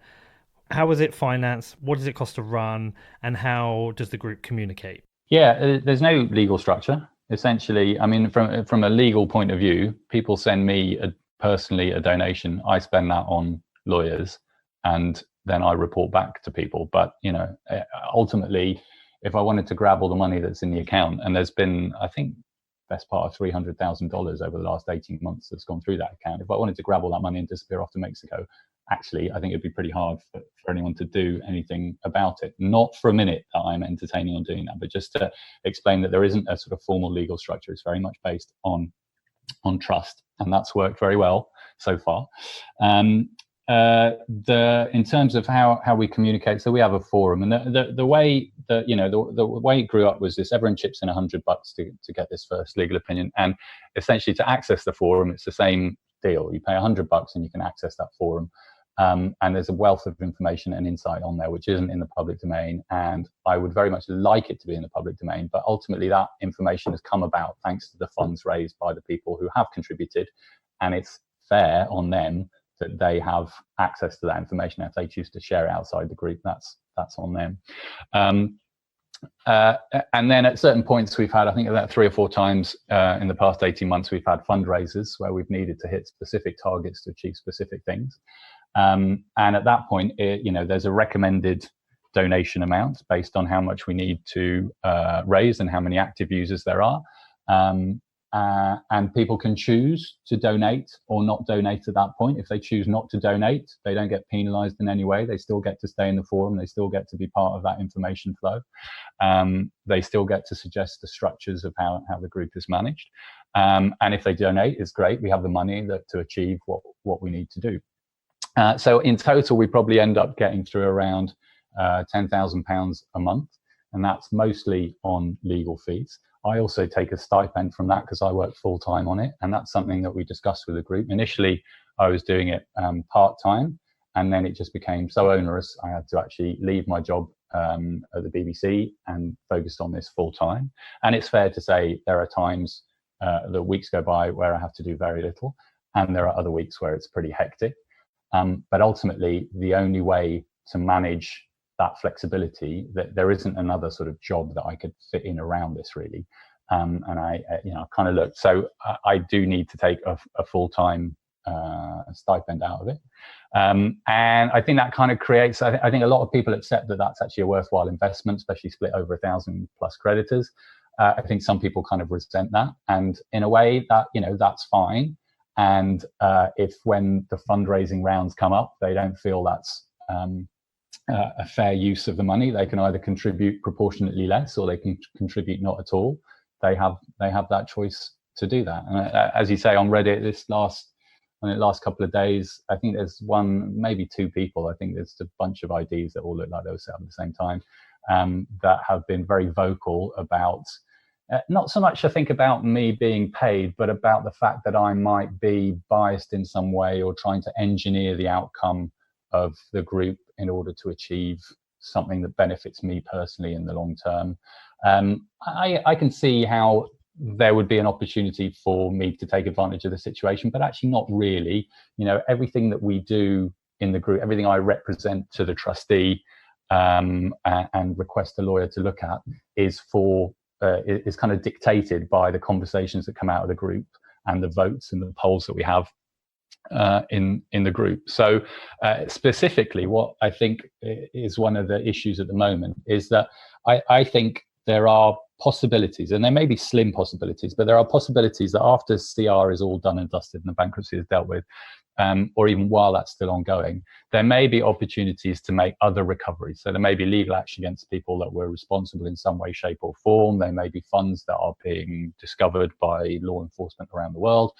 How is it financed? What does it cost to run? And how does the group communicate? Yeah, there's no legal structure. Essentially, I mean, from a legal point of view, people send me personally a donation. I spend that on lawyers, and then I report back to people. But, ultimately, if I wanted to grab all the money that's in the account, and there's been, I think, best part of $300,000 over the last 18 months that's gone through that account. If I wanted to grab all that money and disappear off to Mexico, actually, I think it'd be pretty hard for anyone to do anything about it. Not for a minute that I'm entertaining on doing that, but just to explain that there isn't a sort of formal legal structure. It's very much based on trust, and that's worked very well so far. In terms of how we communicate, so we have a forum, and the way that the way it grew up was this: everyone chips in $100 to get this first legal opinion, and essentially to access the forum, it's the same deal. You pay $100 and you can access that forum. And there's a wealth of information and insight on there, which isn't in the public domain. And I would very much like it to be in the public domain. But ultimately, that information has come about thanks to the funds raised by the people who have contributed. And it's fair on them that they have access to that information. If they choose to share it outside the group, that's on them. And then at certain points we've had, I think about 3 or 4 times in the past 18 months, we've had fundraisers where we've needed to hit specific targets to achieve specific things. And at that point, there's a recommended donation amount based on how much we need to raise and how many active users there are. And people can choose to donate or not donate at that point. If they choose not to donate, they don't get penalized in any way. They still get to stay in the forum. They still get to be part of that information flow. They still get to suggest the structures of how the group is managed. And if they donate, it's great. We have the money to achieve what we need to do. So in total, we probably end up getting through around £10,000 a month, and that's mostly on legal fees. I also take a stipend from that because I work full-time on it, and that's something that we discussed with the group. Initially, I was doing it part-time, and then it just became so onerous, I had to actually leave my job at the BBC and focused on this full-time. And it's fair to say there are times that weeks go by where I have to do very little, and there are other weeks where it's pretty hectic. But ultimately, the only way to manage that flexibility, that there isn't another sort of job that I could fit in around this really. And I kind of looked, so I do need to take a full-time stipend out of it. And I think that kind of creates, I think a lot of people accept that that's actually a worthwhile investment, especially split over 1,000 plus creditors. I think some people kind of resent that. And in a way that, that's fine. And if when the fundraising rounds come up, they don't feel that's a fair use of the money, they can either contribute proportionately less or they can contribute not at all. They have that choice to do that. And as you say, on Reddit, this last couple of days, I think there's one, maybe 2 people, I think there's a bunch of IDs that all look like they were set up at the same time, that have been very vocal about, not so much I think about me being paid, but about the fact that I might be biased in some way or trying to engineer the outcome of the group in order to achieve something that benefits me personally in the long term. I can see how there would be an opportunity for me to take advantage of the situation, but actually not really. Everything that we do in the group, everything I represent to the trustee and request a lawyer to look at is kind of dictated by the conversations that come out of the group and the votes and the polls that we have in the group. So specifically, what I think is one of the issues at the moment is that I think there are possibilities, and there may be slim possibilities, but there are possibilities that after CR is all done and dusted and the bankruptcy is dealt with, or even while that's still ongoing, there may be opportunities to make other recoveries. So there may be legal action against people that were responsible in some way, shape or form. There may be funds that are being discovered by law enforcement around the world.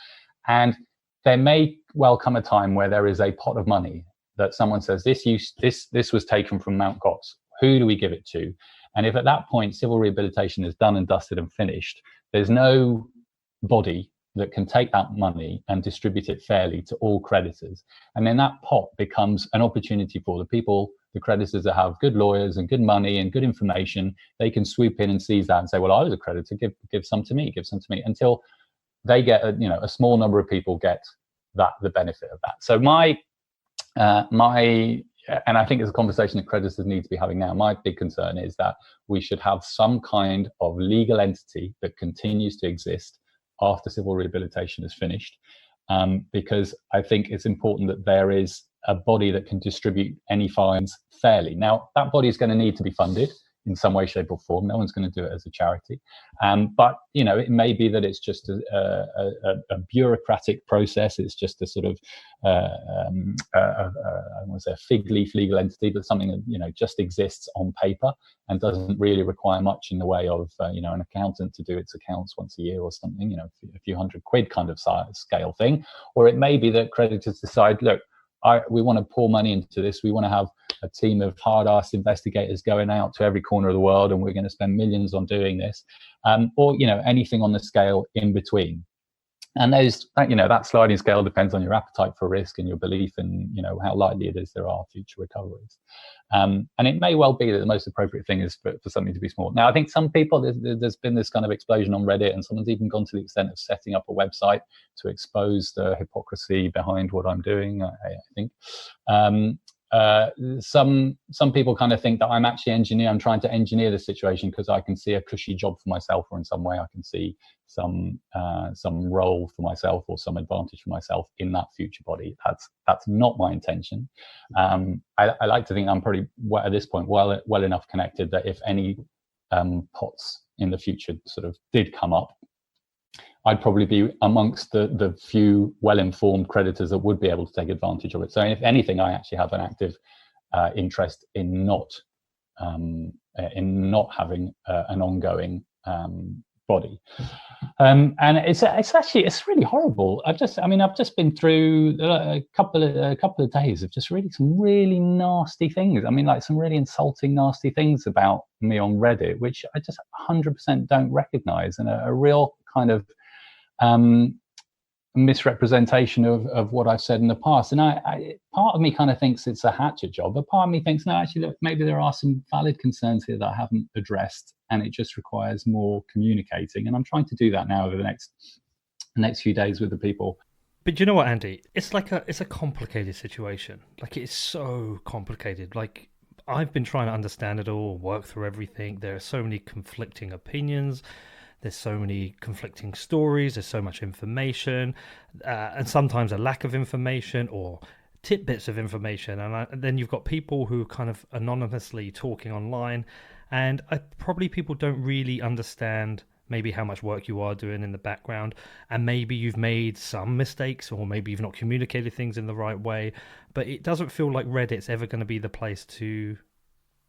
And there may well come a time where there is a pot of money that someone says, this was taken from Mt Gox. Who do we give it to? And if at that point civil rehabilitation is done and dusted and finished, there's no body that can take that money and distribute it fairly to all creditors. And then that pot becomes an opportunity for the creditors that have good lawyers and good money and good information. They can swoop in and seize that and say, well, I was a creditor, give some to me, until they get a small number of people get the benefit of that. So and I think it's a conversation that creditors need to be having now. My big concern is that we should have some kind of legal entity that continues to exist after civil rehabilitation is finished, because I think it's important that there is a body that can distribute any fines fairly. Now, that body is going to need to be funded in some way, shape or form. No one's going to do it as a charity. But, it may be that it's just a bureaucratic process. It's just a sort of, I want to say a fig leaf legal entity, but something that, just exists on paper and doesn't really require much in the way of, an accountant to do its accounts once a year or something, a few £100 kind of scale thing. Or it may be that creditors decide, look, we want to pour money into this. We want to have a team of hard-ass investigators going out to every corner of the world, and we're going to spend millions on doing this, or anything on the scale in between. And that sliding scale depends on your appetite for risk and your belief in, how likely it is there are future recoveries. And it may well be that the most appropriate thing is for something to be small. Now, I think some people, there's been this kind of explosion on Reddit, and someone's even gone to the extent of setting up a website to expose the hypocrisy behind what I'm doing, I think. Some people kind of think that I'm trying to engineer the situation because I can see a cushy job for myself, or in some way I can see some role for myself or some advantage for myself in that future body. That's not my intention. I like to think I'm pretty at this point well enough connected that if any pots in the future sort of did come up, I'd probably be amongst the few well-informed creditors that would be able to take advantage of it. So if anything, I actually have an active interest in not having an ongoing body. And it's really horrible. I've just been through a couple of days of just reading some really nasty things. Like some really insulting, nasty things about me on Reddit, which I just 100% don't recognize, and a real kind of misrepresentation of what I've said in the past. And I part of me kind of thinks it's a hatchet job, but part of me thinks, no, actually, look, maybe there are some valid concerns here that I haven't addressed, and it just requires more communicating. And I'm trying to do that now over the next few days with the people. But you know what, Andy? It's a complicated situation. Like, it's so complicated. Like, I've been trying to understand it all, work through everything. There are so many conflicting opinions. There's so many conflicting stories. There's so much information, and sometimes a lack of information or tidbits of information. And then you've got people who are kind of anonymously talking online, and probably people don't really understand maybe how much work you are doing in the background, and maybe you've made some mistakes, or maybe you've not communicated things in the right way. But it doesn't feel like Reddit's ever going to be the place to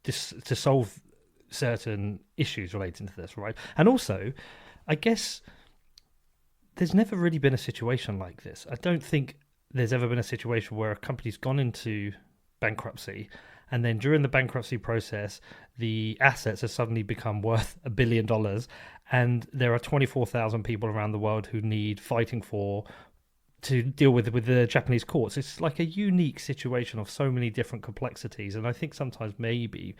solve certain issues relating to this, right? And also, I guess there's never really been a situation like this. I don't think there's ever been a situation where a company's gone into bankruptcy, and then during the bankruptcy process, the assets have suddenly become worth $1 billion, and there are 24,000 people around the world who need fighting to deal with the Japanese courts. It's like a unique situation of so many different complexities, and I think sometimes maybe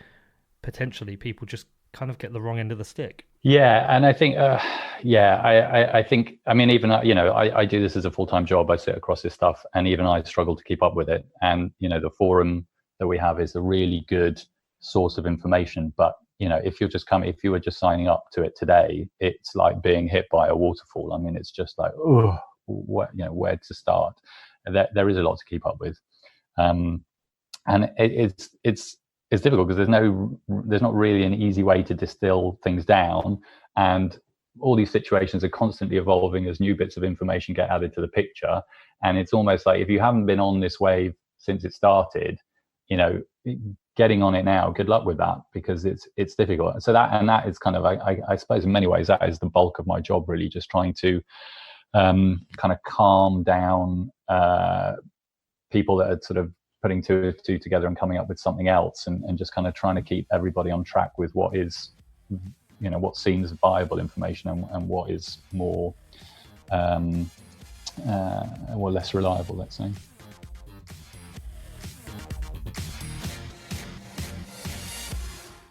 potentially people just kind of get the wrong end of the stick. Yeah, and I think, I think, even, I do this as a full-time job. I sit across this stuff, and even I struggle to keep up with it. And, the forum that we have is a really good source of information. But, if you were just signing up to it today, it's like being hit by a waterfall. It's just like, where to start? There is a lot to keep up with. And it's difficult because there's not really an easy way to distill things down, and all these situations are constantly evolving as new bits of information get added to the picture. And it's almost like, if you haven't been on this wave since it started, getting on it now, good luck with that, because it's difficult. So that is kind of, I suppose in many ways that is the bulk of my job, really, just trying to kind of calm down people that are sort of putting two together and coming up with something else, and just kind of trying to keep everybody on track with what is, what seems viable information and what is more or less reliable, let's say.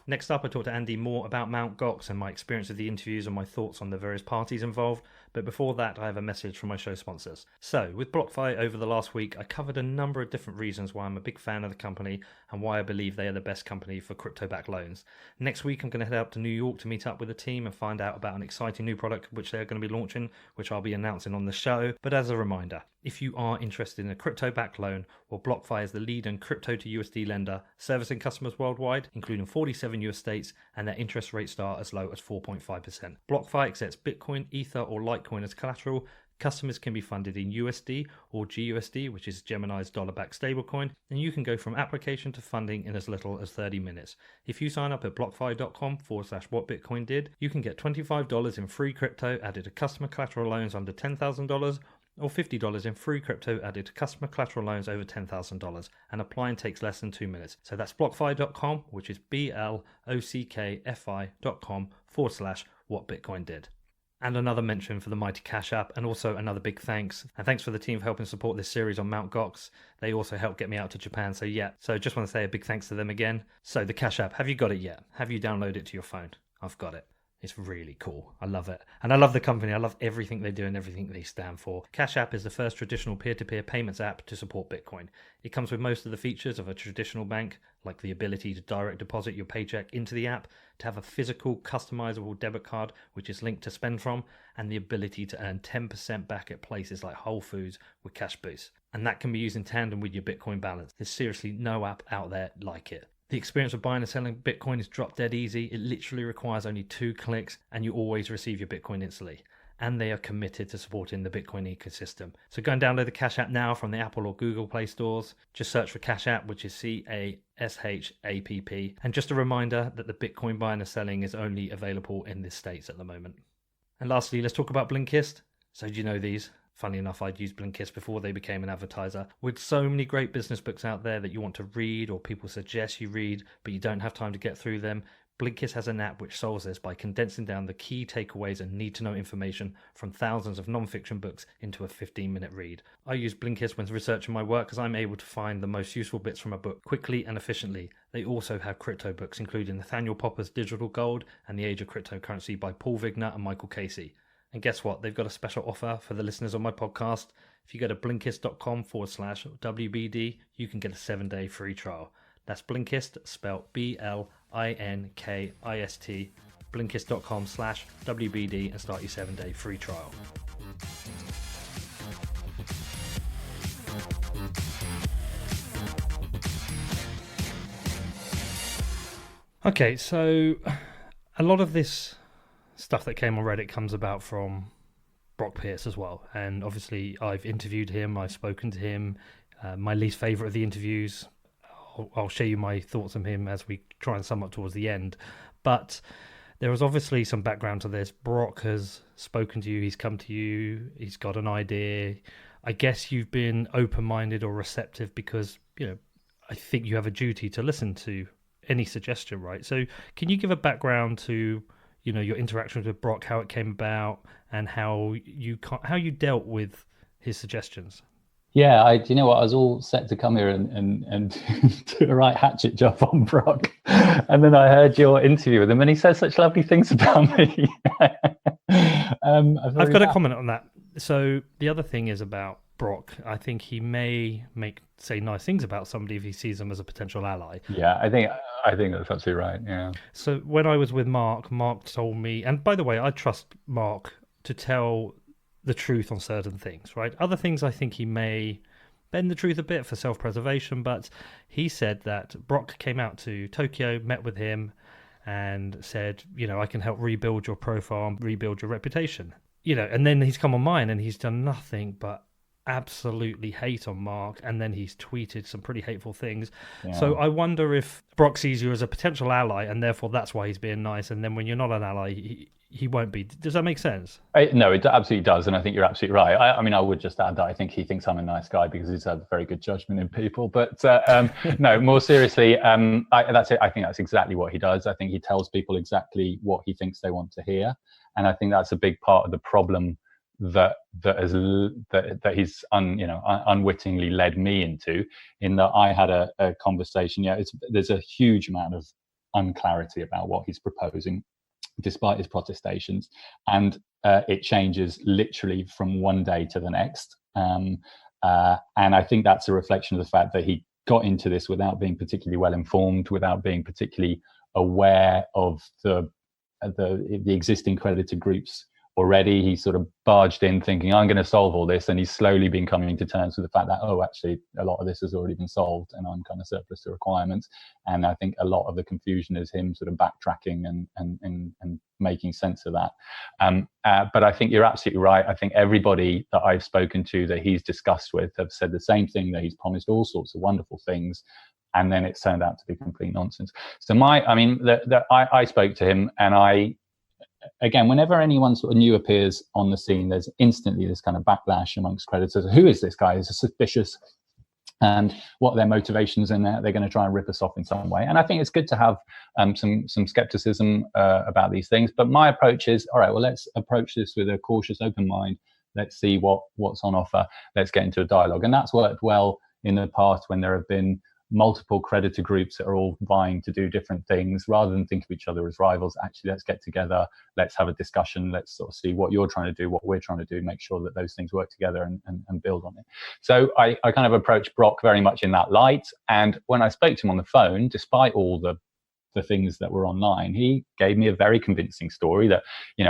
Next up, I talked to Andy more about Mt Gox and my experience of the interviews and my thoughts on the various parties involved. But before that, I have a message from my show sponsors. So, with BlockFi over the last week, I covered a number of different reasons why I'm a big fan of the company and why I believe they are the best company for crypto-backed loans. Next week, I'm going to head out to New York to meet up with the team and find out about an exciting new product which they're going to be launching, which I'll be announcing on the show. But as a reminder, if you are interested in a crypto-backed loan, well, BlockFi is the leading crypto to USD lender, servicing customers worldwide, including 47 US states, and their interest rates start as low as 4.5%. BlockFi accepts Bitcoin, Ether, or Litecoin as collateral. Customers can be funded in USD or GUSD, which is Gemini's dollar-backed stablecoin, and you can go from application to funding in as little as 30 minutes. If you sign up at blockfi.com/whatbitcoindid, you can get $25 in free crypto added to customer collateral loans under $10,000, or $50 in free crypto added to customer collateral loans over $10,000, and applying takes less than 2 minutes. So that's blockfi.com, which is blockfi.com/whatbitcoindid. And another mention for the mighty Cash App, and also another big thanks. And thanks for the team for helping support this series on Mt Gox. They also helped get me out to Japan. So just want to say a big thanks to them again. So the Cash App, have you got it yet? Have you downloaded it to your phone? I've got it. It's really cool. I love it. And I love the company. I love everything they do and everything they stand for. Cash App is the first traditional peer-to-peer payments app to support Bitcoin. It comes with most of the features of a traditional bank, like the ability to direct deposit your paycheck into the app, to have a physical customizable debit card which is linked to spend from, and the ability to earn 10% back at places like Whole Foods with Cash Boost. And that can be used in tandem with your Bitcoin balance. There's seriously no app out there like it. The experience of buying and selling Bitcoin is drop dead easy. It literally requires only 2 clicks and you always receive your Bitcoin instantly. And they are committed to supporting the Bitcoin ecosystem. So go and download the Cash App now from the Apple or Google Play stores. Just search for Cash App, which is CASHAPP. And just a reminder that the Bitcoin buying and selling is only available in the States at the moment. And lastly, let's talk about Blinkist. So do you know these? Funny enough, I'd used Blinkist before they became an advertiser. With so many great business books out there that you want to read or people suggest you read, but you don't have time to get through them, Blinkist has an app which solves this by condensing down the key takeaways and need-to-know information from thousands of non-fiction books into a 15-minute read. I use Blinkist when researching my work because I'm able to find the most useful bits from a book quickly and efficiently. They also have crypto books, including Nathaniel Popper's Digital Gold and The Age of Cryptocurrency by Paul Vigner and Michael Casey. And guess what? They've got a special offer for the listeners on my podcast. If you go to blinkist.com/WBD, you can get a 7-day free trial. That's Blinkist, spelled BLINKIST, blinkist.com/WBD, and start your 7-day free trial. Okay, so a lot of this stuff that came on Reddit comes about from Brock Pierce as well. And obviously I've interviewed him, I've spoken to him. My least favourite of the interviews, I'll share you my thoughts on him as we try and sum up towards the end. But there was obviously some background to this. Brock has spoken to you, he's come to you, he's got an idea. I guess you've been open-minded or receptive because, I think you have a duty to listen to any suggestion, right? So can you give a background to your interactions with Brock, how it came about, and how you dealt with his suggestions? Yeah, I was all set to come here and do a right hatchet job on Brock, and then I heard your interview with him, and he said such lovely things about me. I've got a comment on that. So the other thing is about Brock. I think he may say nice things about somebody if he sees them as a potential ally. Yeah, I think that's absolutely right. Yeah. So when I was with Mark told me, and by the way, I trust Mark to tell the truth on certain things, right? Other things I think he may bend the truth a bit for self-preservation, but he said that Brock came out to Tokyo, met with him, and said, I can help rebuild your profile and rebuild your reputation. And then he's come on mine and he's done nothing but absolutely hate on Mark, and then he's tweeted some pretty hateful things. Yeah. So I wonder if Brock sees you as a potential ally, and therefore that's why he's being nice, and then when you're not an ally, he won't be. Does that make sense? No, it absolutely does, and I think you're absolutely right. I would just add that I think he thinks I'm a nice guy because he's had very good judgment in people. But no, more seriously, that's it. I think that's exactly what he does. I think he tells people exactly what he thinks they want to hear, and I think that's a big part of the problem that he's unwittingly led me into, in that I had a conversation. There's a huge amount of unclarity about what he's proposing, despite his protestations, and it changes literally from one day to the next. And I think that's a reflection of the fact that he got into this without being particularly well informed, without being particularly aware of the existing creditor groups. Already he sort of barged in thinking, I'm going to solve all this, and he's slowly been coming to terms with the fact that, actually a lot of this has already been solved and I'm kind of surplus to requirements. And I think a lot of the confusion is him sort of backtracking and making sense of that. But I think you're absolutely right. I think everybody that I've spoken to that he's discussed with have said the same thing, that he's promised all sorts of wonderful things, and then it's turned out to be complete nonsense. So I spoke to him, and again, whenever anyone sort of new appears on the scene, there's instantly this kind of backlash amongst creditors. Who is this guy? He's suspicious. and what their motivations, and they're going to try and rip us off in some way. And I think it's good to have some skepticism about these things. But my approach is, all right, well, let's approach this with a cautious, open mind. Let's see what's on offer. Let's get into a dialogue. And that's worked well in the past when there have been multiple creditor groups that are all vying to do different things. Rather than think of each other as rivals, actually, let's get together, let's have a discussion, let's sort of see what you're trying to do, what we're trying to do, make sure that those things work together and build on it. So I kind of approached Brock very much in that light. And when I spoke to him on the phone, despite all the things that were online, he gave me a very convincing story that,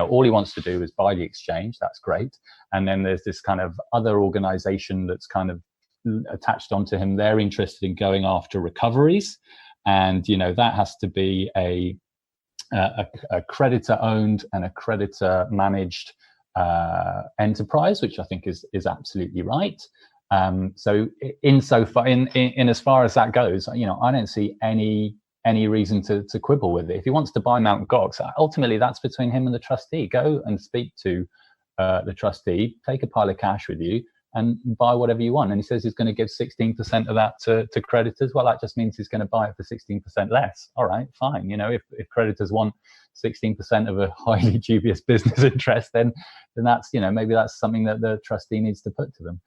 all he wants to do is buy the exchange. That's great. And then there's this kind of other organization that's kind of attached onto him. They're interested in going after recoveries, and that has to be a creditor owned and a creditor managed enterprise, which I think is absolutely right. So insofar in as far as that goes, I don't see any reason to quibble with it. If he wants to buy Mt Gox, ultimately that's between him and the trustee. Go and speak to the trustee, take a pile of cash with you, and buy whatever you want. And he says he's going to give 16% of that to creditors. Well, that just means he's going to buy it for 16% less. All right, fine. If creditors want 16% of a highly dubious business interest, then that's, maybe that's something that the trustee needs to put to them.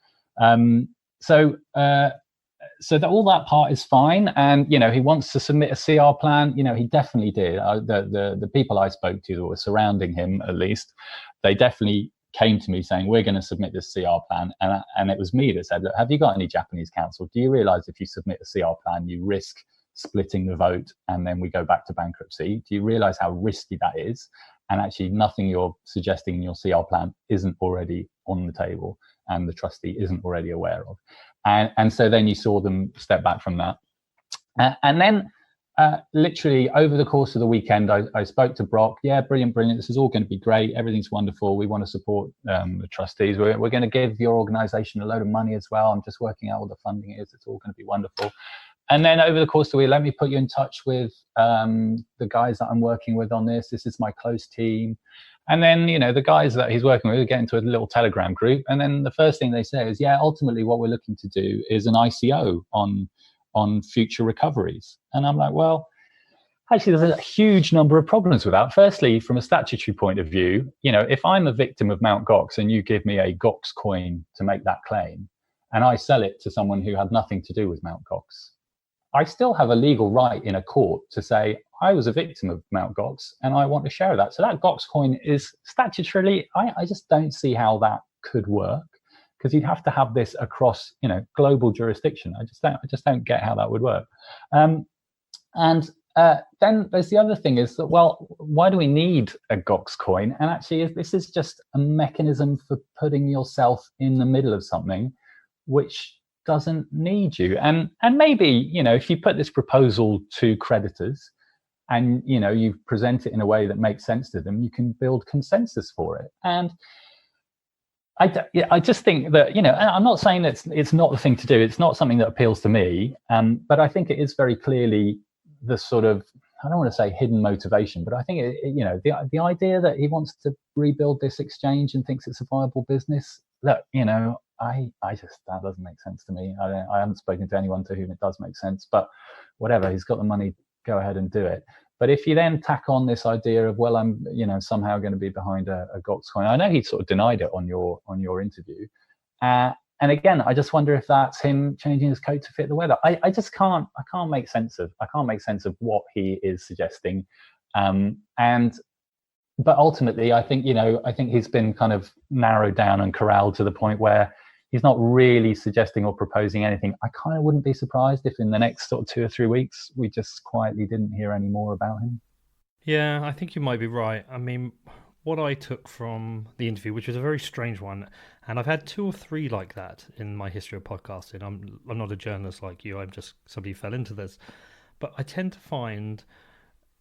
So that all that part is fine. And, he wants to submit a CR plan. He definitely did. The people I spoke to that were surrounding him, at least, they definitely came to me saying, we're going to submit this CR plan. And it was me that said, look, have you got any Japanese counsel? Do you realize if you submit a CR plan, you risk splitting the vote and then we go back to bankruptcy? Do you realize how risky that is? And actually nothing you're suggesting in your CR plan isn't already on the table and the trustee isn't already aware of. And so then you saw them step back from that. And then literally over the course of the weekend, I spoke to Brock. Yeah, brilliant. This is all going to be great. Everything's wonderful. We want to support the trustees. We're going to give your organization a load of money as well. I'm just working out what the funding is. It's all going to be wonderful. And then over the course of the week, let me put you in touch with the guys that I'm working with on this. This is my close team. And then, the guys that he's working with get into a little Telegram group. And then the first thing they say is, yeah, ultimately what we're looking to do is an ICO on future recoveries. And I'm like, well, actually, there's a huge number of problems with that. Firstly, from a statutory point of view, if I'm a victim of Mt Gox and you give me a Gox coin to make that claim, and I sell it to someone who had nothing to do with Mt Gox, I still have a legal right in a court to say, I was a victim of Mt Gox and I want to share that. So that Gox coin is statutorily, I just don't see how that could work, because you'd have to have this across, global jurisdiction. I just don't get how that would work. And then there's the other thing is that, well, why do we need a Gox coin? And actually, this is just a mechanism for putting yourself in the middle of something which doesn't need you. And maybe, if you put this proposal to creditors and, you present it in a way that makes sense to them, you can build consensus for it. And I just think that, I'm not saying that it's not the thing to do. It's not something that appeals to me. But I think it is very clearly the sort of, I don't want to say hidden motivation, but I think, the idea that he wants to rebuild this exchange and thinks it's a viable business, that, I just, that doesn't make sense to me. I haven't spoken to anyone to whom it does make sense, but whatever, he's got the money, go ahead and do it. But if you then tack on this idea of, well, I'm, somehow going to be behind a Gox coin. I know he sort of denied it on your interview. And again, I just wonder if that's him changing his coat to fit the weather. I just can't make sense of what he is suggesting. But ultimately, I think he's been kind of narrowed down and corralled to the point where he's not really suggesting or proposing anything. I kind of wouldn't be surprised if in the next sort of 2 or 3 weeks, we just quietly didn't hear any more about him. Yeah, I think you might be right. I mean, what I took from the interview, which was a very strange one, and I've had 2 or 3 like that in my history of podcasting. I'm not a journalist like you. I'm just somebody who fell into this. But I tend to find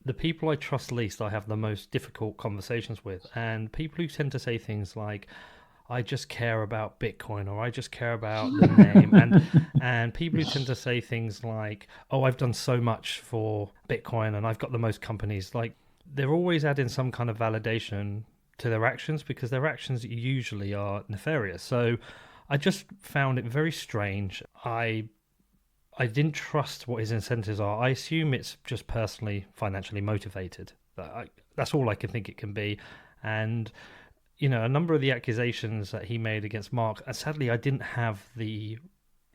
the people I trust least, I have the most difficult conversations with. And people who tend to say things like, I just care about Bitcoin, or I just care about the name. And people who tend to say things like, oh, I've done so much for Bitcoin and I've got the most companies, like they're always adding some kind of validation to their actions, because their actions usually are nefarious. So I just found it very strange. I I didn't trust what his incentives are. I assume it's just personally financially motivated. That's all I can think it can be. And, a number of the accusations that he made against Mark, sadly, I didn't have the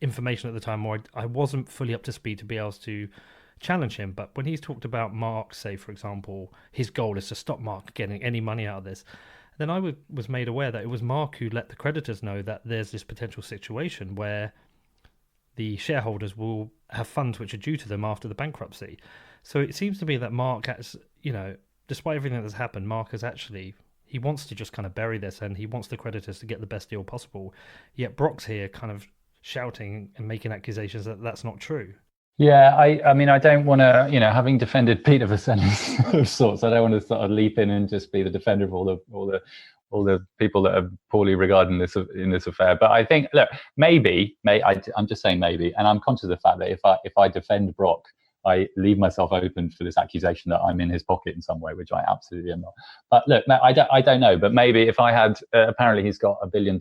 information at the time, or I wasn't fully up to speed to be able to challenge him. But when he's talked about Mark, say, for example, his goal is to stop Mark getting any money out of this, then I was made aware that it was Mark who let the creditors know that there's this potential situation where the shareholders will have funds which are due to them after the bankruptcy. So it seems to me that Mark has, despite everything that's happened, Mark has actually, he wants to just kind of bury this, and he wants the creditors to get the best deal possible. Yet Brock's here kind of shouting and making accusations that that's not true. Yeah, I mean, I don't want to, having defended Peter Vaselis of sorts, I don't want to sort of leap in and just be the defender of all the people that are poorly regarded in this affair. But I think, look, I'm just saying maybe, and I'm conscious of the fact that if I defend Brock, I leave myself open for this accusation that I'm in his pocket in some way, which I absolutely am not. But look, I don't know. But maybe if I had, apparently he's got $1 billion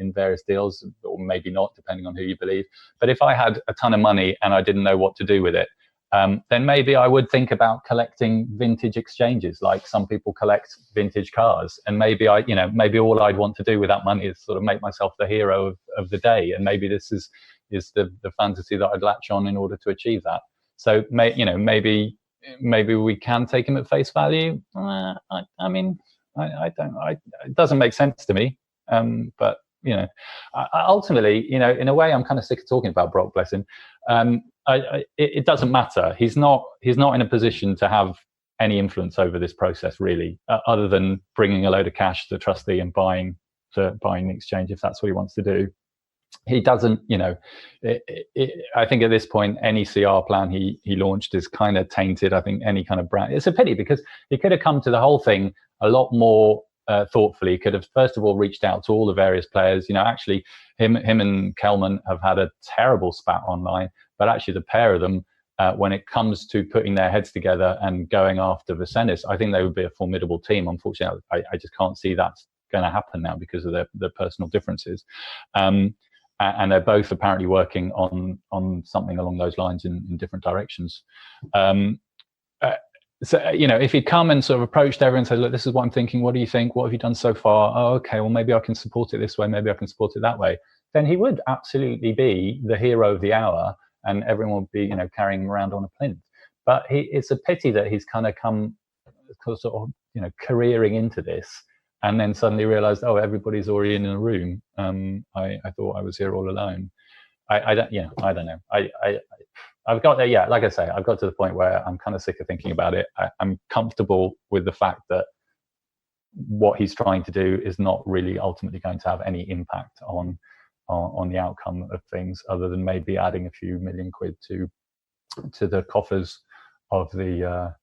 in various deals, or maybe not, depending on who you believe. But if I had a ton of money and I didn't know what to do with it, then maybe I would think about collecting vintage exchanges, like some people collect vintage cars. And maybe maybe all I'd want to do with that money is sort of make myself the hero of the day. And maybe this is the fantasy that I'd latch on in order to achieve that. So maybe we can take him at face value. I mean, I don't. It doesn't make sense to me. But ultimately, in a way, I'm kind of sick of talking about Brock. Bless him. It doesn't matter. He's not in a position to have any influence over this process, really, other than bringing a load of cash to the trustee and buying the exchange if that's what he wants to do. He doesn't, I think at this point, any CR plan he launched is kind of tainted. I think any kind of brand, it's a pity because he could have come to the whole thing a lot more thoughtfully. He could have, first of all, reached out to all the various players. Actually, him and Kelman have had a terrible spat online, but actually the pair of them, when it comes to putting their heads together and going after Vaselis, I think they would be a formidable team. Unfortunately, I just can't see that's going to happen now because of their personal differences. And they're both apparently working on something along those lines in different directions. So, if he'd come and sort of approached everyone and said, look, this is what I'm thinking. What do you think? What have you done so far? Oh, okay, well, maybe I can support it this way. Maybe I can support it that way. Then he would absolutely be the hero of the hour and everyone would be, carrying him around on a plinth. But it's a pity that he's kind of come sort of, careering into this and then suddenly realized, oh, everybody's already in a room. I thought I was here all alone. I don't know. I've got there. Yeah, like I say, I've got to the point where I'm kind of sick of thinking about it. I'm comfortable with the fact that what he's trying to do is not really ultimately going to have any impact on the outcome of things, other than maybe adding a few million quid to the coffers of the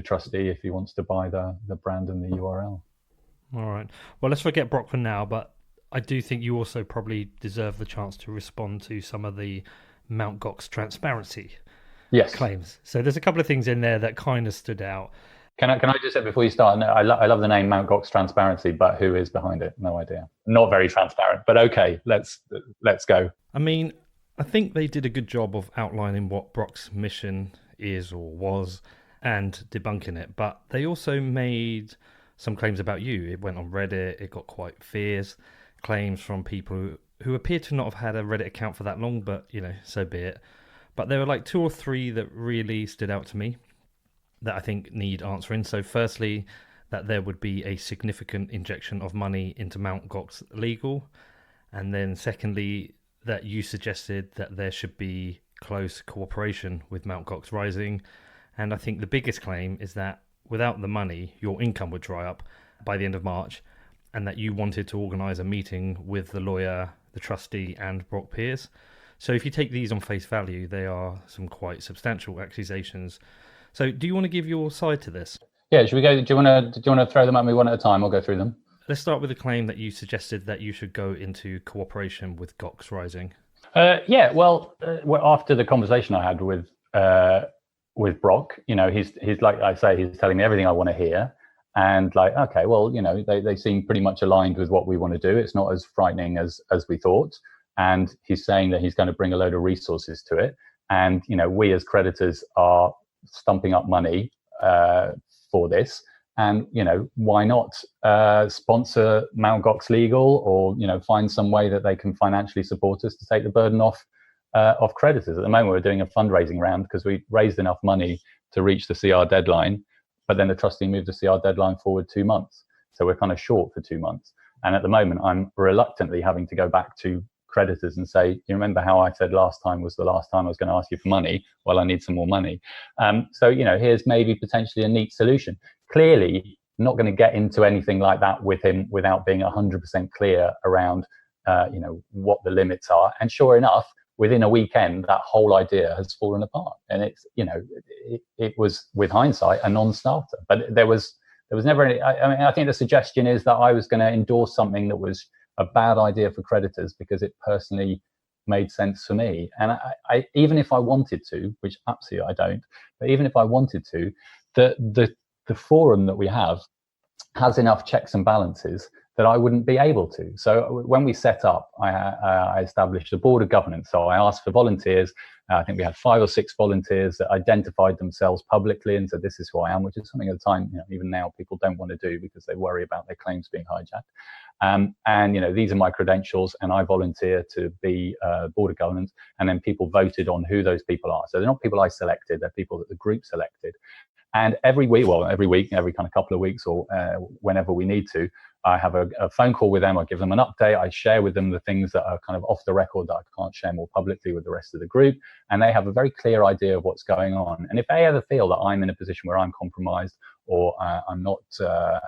trustee if he wants to buy the brand and the URL. All right. Well, let's forget Brock for now, but I do think you also probably deserve the chance to respond to some of the Mt Gox transparency claims. So there's a couple of things in there that kind of stood out. Can I just say before you start, I love the name Mt Gox Transparency, but who is behind it? No idea. Not very transparent, but okay, let's go. I mean, I think they did a good job of outlining what Brock's mission is or was and debunking it, but they also made some claims about you. It went on Reddit, it got quite fierce claims from people who appear to not have had a Reddit account for that long, but, so be it. But there were like 2 or 3 that really stood out to me that I think need answering. So firstly, that there would be a significant injection of money into Mt Gox Legal. And then secondly, that you suggested that there should be close cooperation with Mt Gox Rising. And I think the biggest claim is that without the money, your income would dry up by the end of March, and that you wanted to organise a meeting with the lawyer, the trustee, and Brock Pierce. So if you take these on face value, they are some quite substantial accusations. So do you want to give your side to this? Yeah, should we go? Do you want to throw them at me one at a time? I'll go through them. Let's start with the claim that you suggested that you should go into cooperation with Gox Rising. Well, after the conversation I had with Brock, he's like I say, he's telling me everything I want to hear, and like, okay, well, they seem pretty much aligned with what we want to do. It's not as frightening as we thought. and he's saying that he's going to bring a load of resources to it. And, we as creditors are stumping up money for this. And, why not sponsor Mt Gox Legal, or, find some way that they can financially support us to take the burden off creditors. At the moment, we're doing a fundraising round because we raised enough money to reach the CR deadline, but then the trustee moved the CR deadline forward 2 months. So we're kind of short for 2 months. And at the moment, I'm reluctantly having to go back to creditors and say, you remember how I said last time was the last time I was going to ask you for money? Well, I need some more money. So, here's maybe potentially a neat solution. Clearly, not going to get into anything like that with him without being 100% clear around, what the limits are. And sure enough, within a weekend, that whole idea has fallen apart. And it's, it was, with hindsight, a non-starter. But there was never any, I think the suggestion is that I was going to endorse something that was a bad idea for creditors because it personally made sense for me. And I even if I wanted to, which absolutely I don't, but even if I wanted to, the forum that we have has enough checks and balances that I wouldn't be able to. So when we set up, I established a board of governance. So I asked for volunteers. I think we had 5 or 6 volunteers that identified themselves publicly and said, this is who I am, which is something at the time, even now people don't want to do because they worry about their claims being hijacked. And, these are my credentials, and I volunteer to be board of governance. And then people voted on who those people are. So they're not people I selected, they're people that the group selected. And every week, every kind of couple of weeks, or whenever we need to, I have a phone call with them. I give them an update. I share with them the things that are kind of off the record that I can't share more publicly with the rest of the group. And they have a very clear idea of what's going on. And if they ever feel that I'm in a position where I'm compromised or I'm not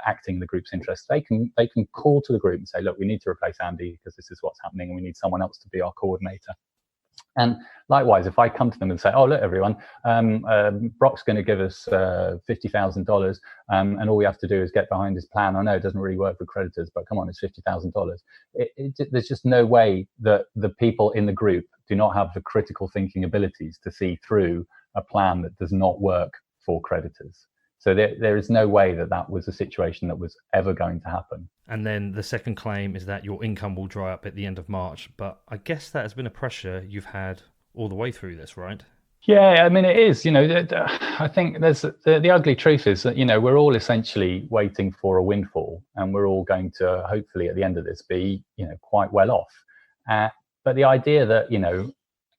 acting in the group's interest, they can call to the group and say, look, we need to replace Andy because this is what's happening and we need someone else to be our coordinator. And likewise, if I come to them and say, oh, look, everyone, Brock's going to give us $50,000 and all we have to do is get behind his plan. I know it doesn't really work for creditors, but come on, it's $50,000. There's just no way that the people in the group do not have the critical thinking abilities to see through a plan that does not work for creditors. So there is no way that was a situation that was ever going to happen. And then the second claim is that your income will dry up at the end of March. But I guess that has been a pressure you've had all the way through this, right? Yeah, I mean, it is. I think there's the ugly truth is that, we're all essentially waiting for a windfall, and we're all going to hopefully at the end of this be, quite well off. But the idea that,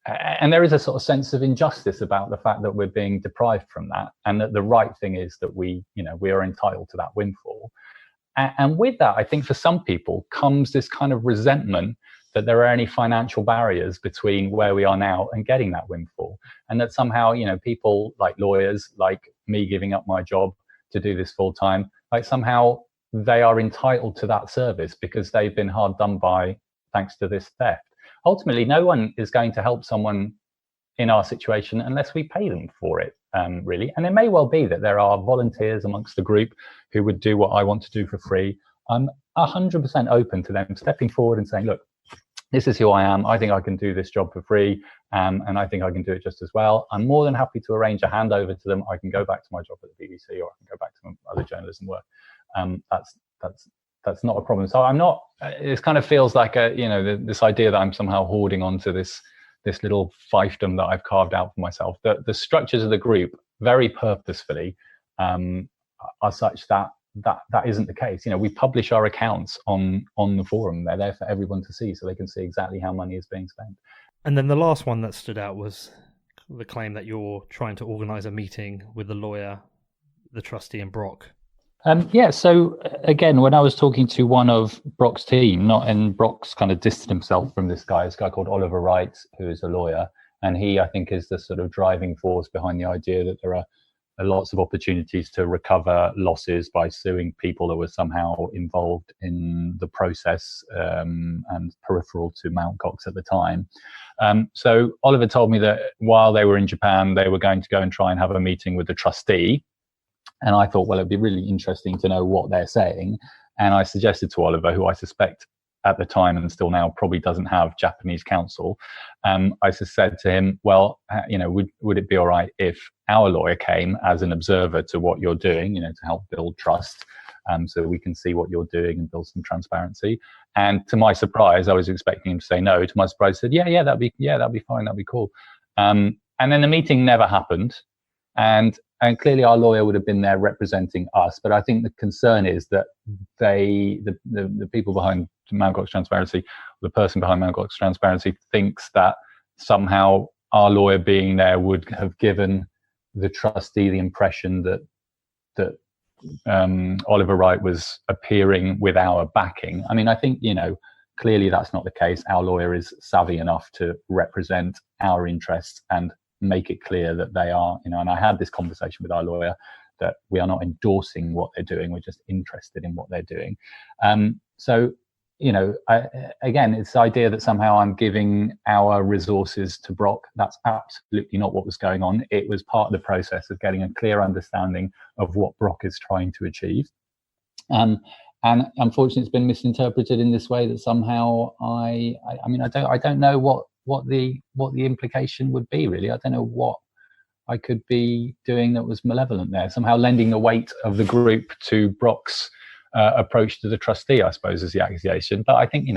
and there is a sort of sense of injustice about the fact that we're being deprived from that, and that the right thing is that we are entitled to that windfall. And with that, I think for some people comes this kind of resentment that there are any financial barriers between where we are now and getting that windfall. And that somehow, people like lawyers, like me giving up my job to do this full time, like somehow they are entitled to that service because they've been hard done by thanks to this theft. Ultimately, no one is going to help someone in our situation unless we pay them for it, really. And it may well be that there are volunteers amongst the group who would do what I want to do for free. I'm 100% open to them stepping forward and saying, look, this is who I am. I think I can do this job for free, and I think I can do it just as well. I'm more than happy to arrange a handover to them. I can go back to my job at the BBC, or I can go back to my other journalism work. That's not a problem. So I'm not. It kind of feels like this idea that I'm somehow hoarding onto this little fiefdom that I've carved out for myself. The structures of the group, very purposefully, are such that isn't the case. We publish our accounts on the forum. They're there for everyone to see, so they can see exactly how money is being spent. And then the last one that stood out was the claim that you're trying to organise a meeting with the lawyer, the trustee, and Brock. So again, when I was talking to one of Brock's team, and Brock's kind of distanced himself from this guy called Oliver Wright, who is a lawyer, and he, I think, is the sort of driving force behind the idea that there are lots of opportunities to recover losses by suing people that were somehow involved in the process and peripheral to Mt Gox at the time. So Oliver told me that while they were in Japan, they were going to go and try and have a meeting with the trustee. And I thought, well, it'd be really interesting to know what they're saying. And I suggested to Oliver, who I suspect at the time and still now probably doesn't have Japanese counsel, I just said to him, well, would it be all right if our lawyer came as an observer to what you're doing, to help build trust, so we can see what you're doing and build some transparency. And to my surprise, I was expecting him to say no. To my surprise, he said, that'd be fine, that'd be cool. And then the meeting never happened. And clearly our lawyer would have been there representing us. But I think the concern is that the people behind Mt Gox Transparency, the person behind Mt Gox Transparency, thinks that somehow our lawyer being there would have given the trustee the impression that Oliver Wright was appearing with our backing. I mean, I think, clearly that's not the case. Our lawyer is savvy enough to represent our interests and make it clear that they are, and I had this conversation with our lawyer that we are not endorsing what they're doing. We're just interested in what they're doing. So, again, it's the idea that somehow I'm giving our resources to Brock. That's absolutely not what was going on. It was part of the process of getting a clear understanding of what Brock is trying to achieve. And unfortunately, it's been misinterpreted in this way that somehow I don't know what the implication would be, really. I don't know what I could be doing that was malevolent there. Somehow lending the weight of the group to Brock's approach to the trustee, I suppose, is the accusation. But I think,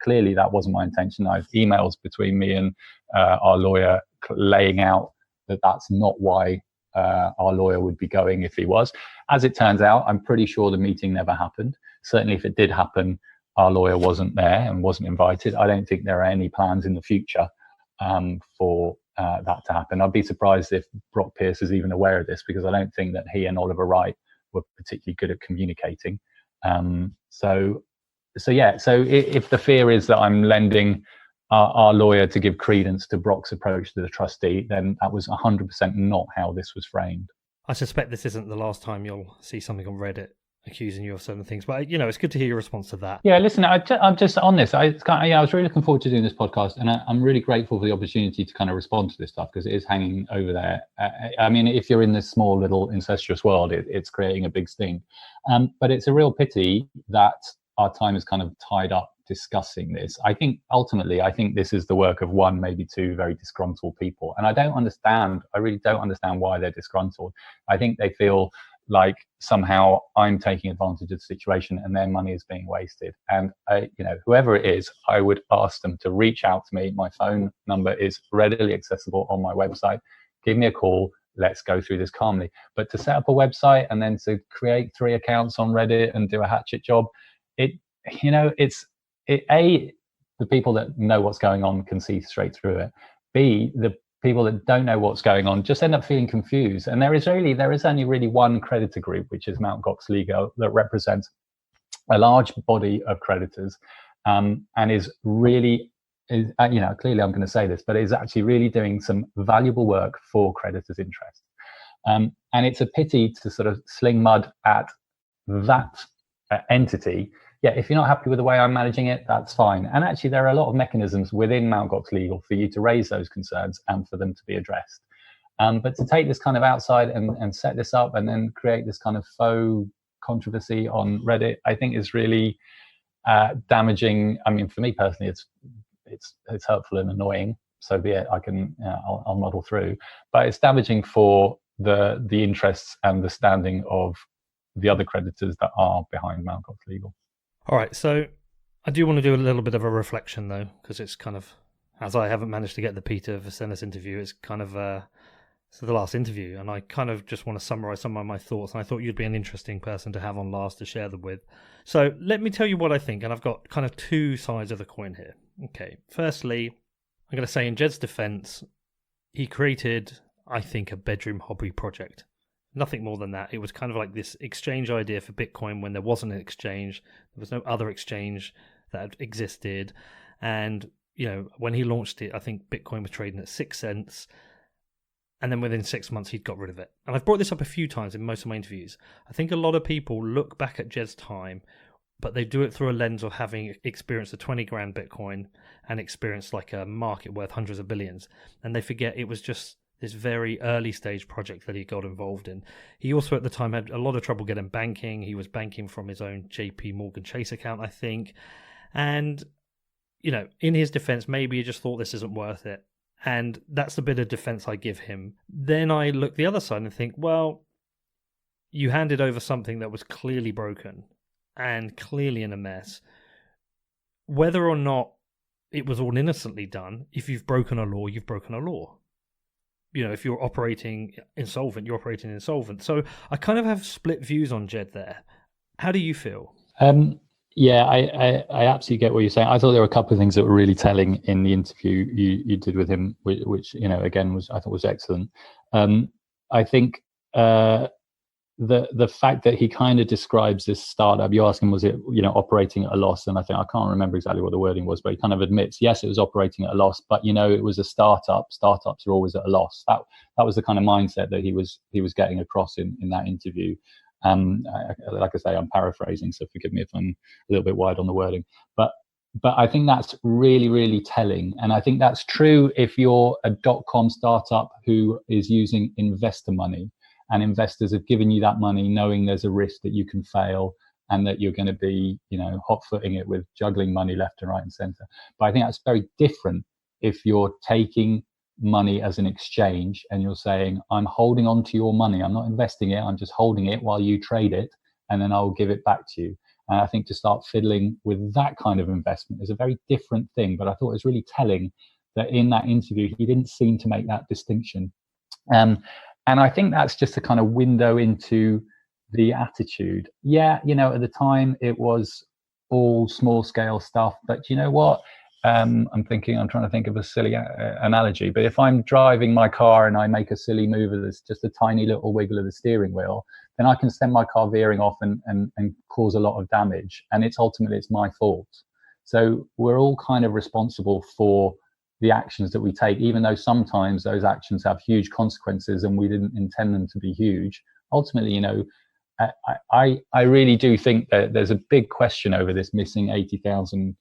clearly that wasn't my intention. I've emails between me and our lawyer laying out that that's not why our lawyer would be going if he was. As it turns out, I'm pretty sure the meeting never happened. Certainly if it did happen, our lawyer wasn't there and wasn't invited. I don't think there are any plans in the future for that to happen. I'd be surprised if Brock Pierce is even aware of this, because I don't think that he and Oliver Wright were particularly good at communicating. So if the fear is that I'm lending our lawyer to give credence to Brock's approach to the trustee, then that was 100% not how this was framed. I suspect this isn't the last time you'll see something on Reddit accusing you of certain things, but it's good to hear your response to that. Yeah, listen, I'm just on this. I was really looking forward to doing this podcast, and I'm really grateful for the opportunity to kind of respond to this stuff, because it is hanging over there. I mean, if you're in this small little incestuous world, it's creating a big stink. But it's a real pity that our time is kind of tied up discussing this. I think ultimately, this is the work of one, maybe two very disgruntled people, and I really don't understand why they're disgruntled. I think they feel like somehow I'm taking advantage of the situation and their money is being wasted. And whoever it is, I would ask them to reach out to me. My phone number is readily accessible on my website. Give me a call. Let's go through this calmly. But to set up a website and then to create 3 accounts on Reddit and do a hatchet job, the people that know what's going on can see straight through it. B, the people that don't know what's going on just end up feeling confused. And there is only really one creditor group, which is Mt Gox Legal, that represents a large body of creditors, and is really, clearly I'm going to say this, but is actually really doing some valuable work for creditors' interests. And it's a pity to sort of sling mud at that entity. Yeah, if you're not happy with the way I'm managing it, that's fine. And actually, there are a lot of mechanisms within Mt Gox Legal for you to raise those concerns and for them to be addressed. But to take this kind of outside and set this up and then create this kind of faux controversy on Reddit, I think is really damaging. I mean, for me personally, it's hurtful and annoying. So be it. I'll muddle through. But it's damaging for the interests and the standing of the other creditors that are behind Mt Gox Legal. All right, so I do want to do a little bit of a reflection, though, because it's kind of, as I haven't managed to get the Peter Vaselis interview, it's kind of it's the last interview, and I kind of just want to summarize some of my thoughts, and I thought you'd be an interesting person to have on last to share them with. So let me tell you what I think, and I've got kind of 2 sides of the coin here. Okay, firstly, I'm going to say in Jed's defense, he created, I think, a bedroom hobby project. Nothing more than that. It was kind of like this exchange idea for Bitcoin when there wasn't an exchange. There was no other exchange that existed. And, when he launched it, I think Bitcoin was trading at 6 cents. And then within 6 months, he'd got rid of it. And I've brought this up a few times in most of my interviews. I think a lot of people look back at Jed's time, but they do it through a lens of having experienced a 20 grand Bitcoin and experienced like a market worth hundreds of billions. And they forget it was just this very early stage project that he got involved in. He also at the time had a lot of trouble getting banking. He was banking from his own JP Morgan Chase account, I think. And, in his defense, maybe he just thought this isn't worth it. And that's the bit of defense I give him. Then I look the other side and think, well, you handed over something that was clearly broken and clearly in a mess. Whether or not it was all innocently done, if you've broken a law, you've broken a law. If you're operating insolvent, you're operating insolvent. So I kind of have split views on Jed there. How do you feel? Yeah, I absolutely get what you're saying. I thought there were a couple of things that were really telling in the interview you did with him, which again I thought was excellent. I think the fact that he kind of describes this startup, you ask him, was it operating at a loss? And I can't remember exactly what the wording was, but he kind of admits, yes, it was operating at a loss, but it was a startup. Startups are always at a loss. That was the kind of mindset that he was getting across in that interview. Like I say, I'm paraphrasing, so forgive me if I'm a little bit wide on the wording, but I think that's really, really telling. And I think that's true if you're a .com startup who is using investor money, and investors have given you that money knowing there's a risk that you can fail and that you're going to be, hot-footing it with juggling money left and right and center. But I think that's very different if you're taking money as an exchange and you're saying, I'm holding on to your money, I'm not investing it, I'm just holding it while you trade it, and then I'll give it back to you. And I think to start fiddling with that kind of investment is a very different thing. But I thought it was really telling that in that interview he didn't seem to make that distinction. And I think that's just a kind of window into the attitude. Yeah, at the time it was all small scale stuff, but you know what? I'm trying to think of a silly analogy, but if I'm driving my car and I make a silly move that's just a tiny little wiggle of the steering wheel, then I can send my car veering off and cause a lot of damage. And ultimately it's my fault. So we're all kind of responsible for the actions that we take, even though sometimes those actions have huge consequences and we didn't intend them to be huge. Ultimately, I really do think that there's a big question over this missing 80,000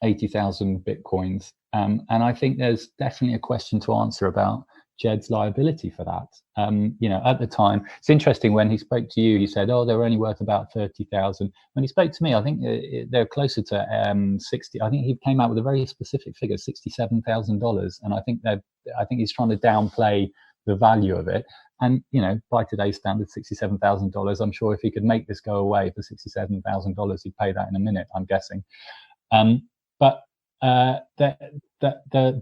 bitcoins, and I think there's definitely a question to answer about Jed's liability for that. At the time, it's interesting, when he spoke to you, he said, "Oh, they're only worth about 30,000." When he spoke to me, I think they're closer to 60. I think he came out with a very specific figure, $67,000, and I think he's trying to downplay the value of it. And by today's standards, $67,000. I'm sure if he could make this go away for $67,000, he'd pay that in a minute, I'm guessing. But the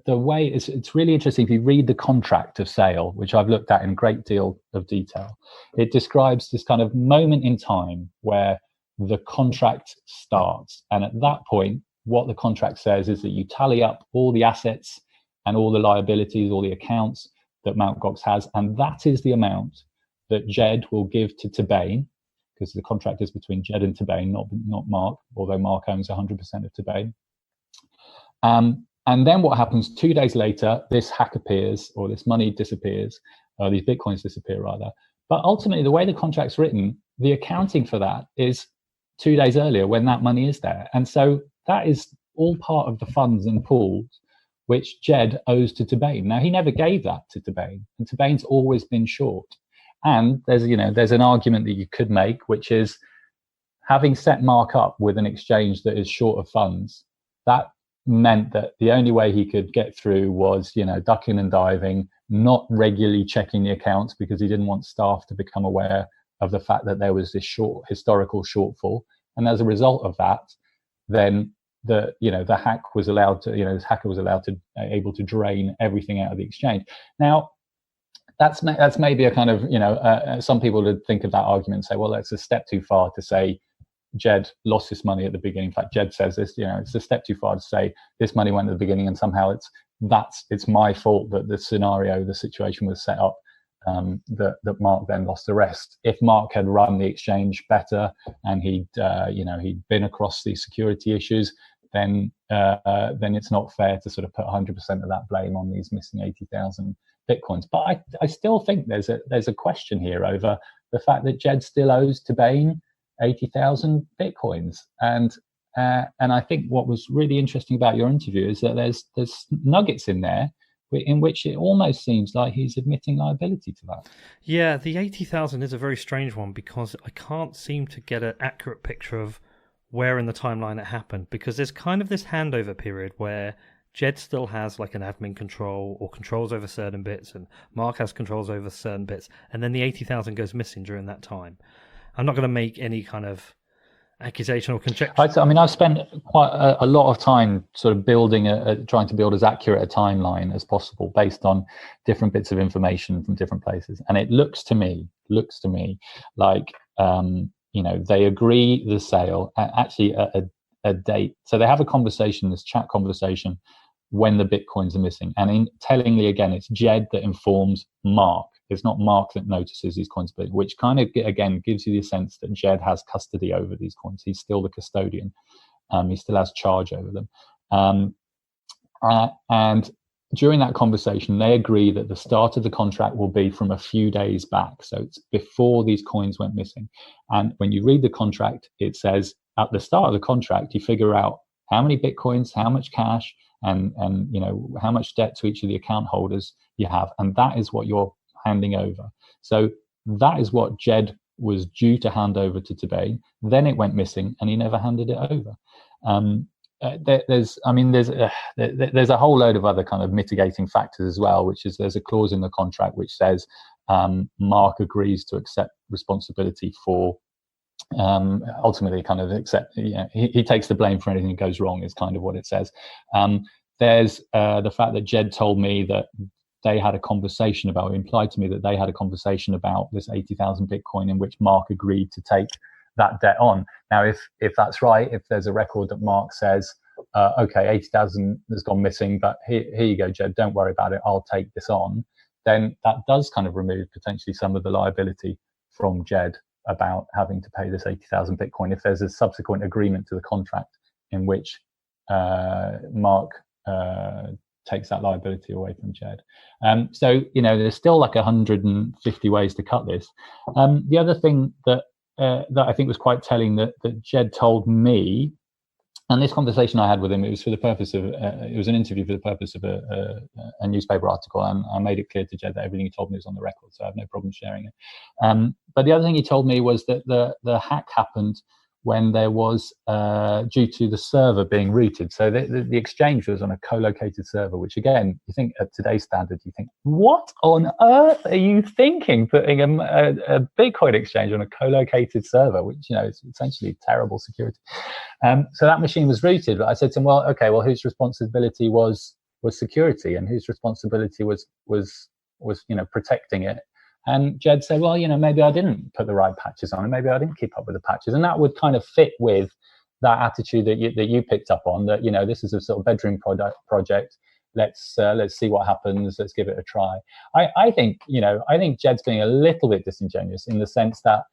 way it's really interesting. If you read the contract of sale, which I've looked at in a great deal of detail, it describes this kind of moment in time where the contract starts. And at that point, what the contract says is that you tally up all the assets and all the liabilities, all the accounts that Mt. Gox has, and that is the amount that Jed will give to Tabane, because the contract is between Jed and Tabane, not Mark, although Mark owns 100% of Tabane. And then what happens 2 days later, this hack appears, or this money disappears, or these bitcoins disappear rather. But ultimately, the way the contract's written, the accounting for that is 2 days earlier when that money is there. And so that is all part of the funds and pools which Jed owes to Tabane. Now, he never gave that to Tabane, and Tabane's always been short. And there's an argument that you could make, which is, having set Mark up with an exchange that is short of funds, that meant that the only way he could get through was, ducking and diving, not regularly checking the accounts, because he didn't want staff to become aware of the fact that there was this historical shortfall. And as a result of that, then the hack was allowed to, this hacker was able to drain everything out of the exchange. Now, that's maybe a kind of, some people would think of that argument and say, well, that's a step too far to say Jed lost this money at the beginning. In fact, Jed says this, it's a step too far to say this money went at the beginning and somehow it's my fault that the situation was set up, that Mark then lost the rest. If Mark had run the exchange better and he'd been across the security issues, then it's not fair to sort of put 100% of that blame on these missing 80,000 bitcoins. But I still think there's a question here over the fact that Jed still owes Tabane 80,000 bitcoins, and I think what was really interesting about your interview is that there's nuggets in there in which it almost seems like he's admitting liability to that. Yeah, the 80,000 is a very strange one, because I can't seem to get an accurate picture of where in the timeline it happened, because there's kind of this handover period where Jed still has like an admin control or controls over certain bits, and Mark has controls over certain bits, and then the 80,000 goes missing during that time. I'm not going to make any kind of accusation or conjecture. I've spent quite a lot of time sort of building trying to build as accurate a timeline as possible based on different bits of information from different places, and it looks to me like they agree the sale actually a date. So they have a conversation, this chat conversation, when the Bitcoins are missing. And tellingly, again, it's Jed that informs Mark. It's not Mark that notices these coins, which kind of, again, gives you the sense that Jed has custody over these coins. He's still the custodian. He still has charge over them. And during that conversation, they agree that the start of the contract will be from a few days back. So it's before these coins went missing. And when you read the contract, it says at the start of the contract, you figure out how many Bitcoins, how much cash, and how much debt to each of the account holders you have. And that is what you're handing over. So that is what Jed was due to hand over to Tebay. Then it went missing and he never handed it over. There's a whole load of other kind of mitigating factors as well, which is there's a clause in the contract which says Mark agrees to accept responsibility for ultimately kind of accept, he takes the blame for anything that goes wrong is kind of what it says. There's the fact that Jed told me that they had a conversation about, implied to me that they had a conversation about this 80,000 Bitcoin in which Mark agreed to take that debt on. Now, if that's right, if there's a record that Mark says, okay, 80,000 has gone missing, but here you go, Jed, don't worry about it, I'll take this on, then that does kind of remove potentially some of the liability from Jed about having to pay this 80,000 Bitcoin if there's a subsequent agreement to the contract in which Mark takes that liability away from Jed. So, there's still like 150 ways to cut this. The other thing that I think was quite telling that Jed told me, and this conversation I had with him, it was for the purpose of, it was an interview for the purpose of a newspaper article, and I made it clear to Jed that everything he told me was on the record, so I have no problem sharing it. But the other thing he told me was that the hack happened when there was, due to the server being rooted. So the exchange was on a co-located server, which again, you think at today's standard, you think, what on earth are you thinking, putting a Bitcoin exchange on a co-located server, which, is essentially terrible security. So that machine was rooted, but I said to him, well, okay, well, whose responsibility was security and whose responsibility was protecting it? And Jed said, well, maybe I didn't put the right patches on, and maybe I didn't keep up with the patches. And that would kind of fit with that attitude that you picked up on, that, this is a sort of bedroom project. Let's see what happens. Let's give it a try. I think Jed's being a little bit disingenuous in the sense that,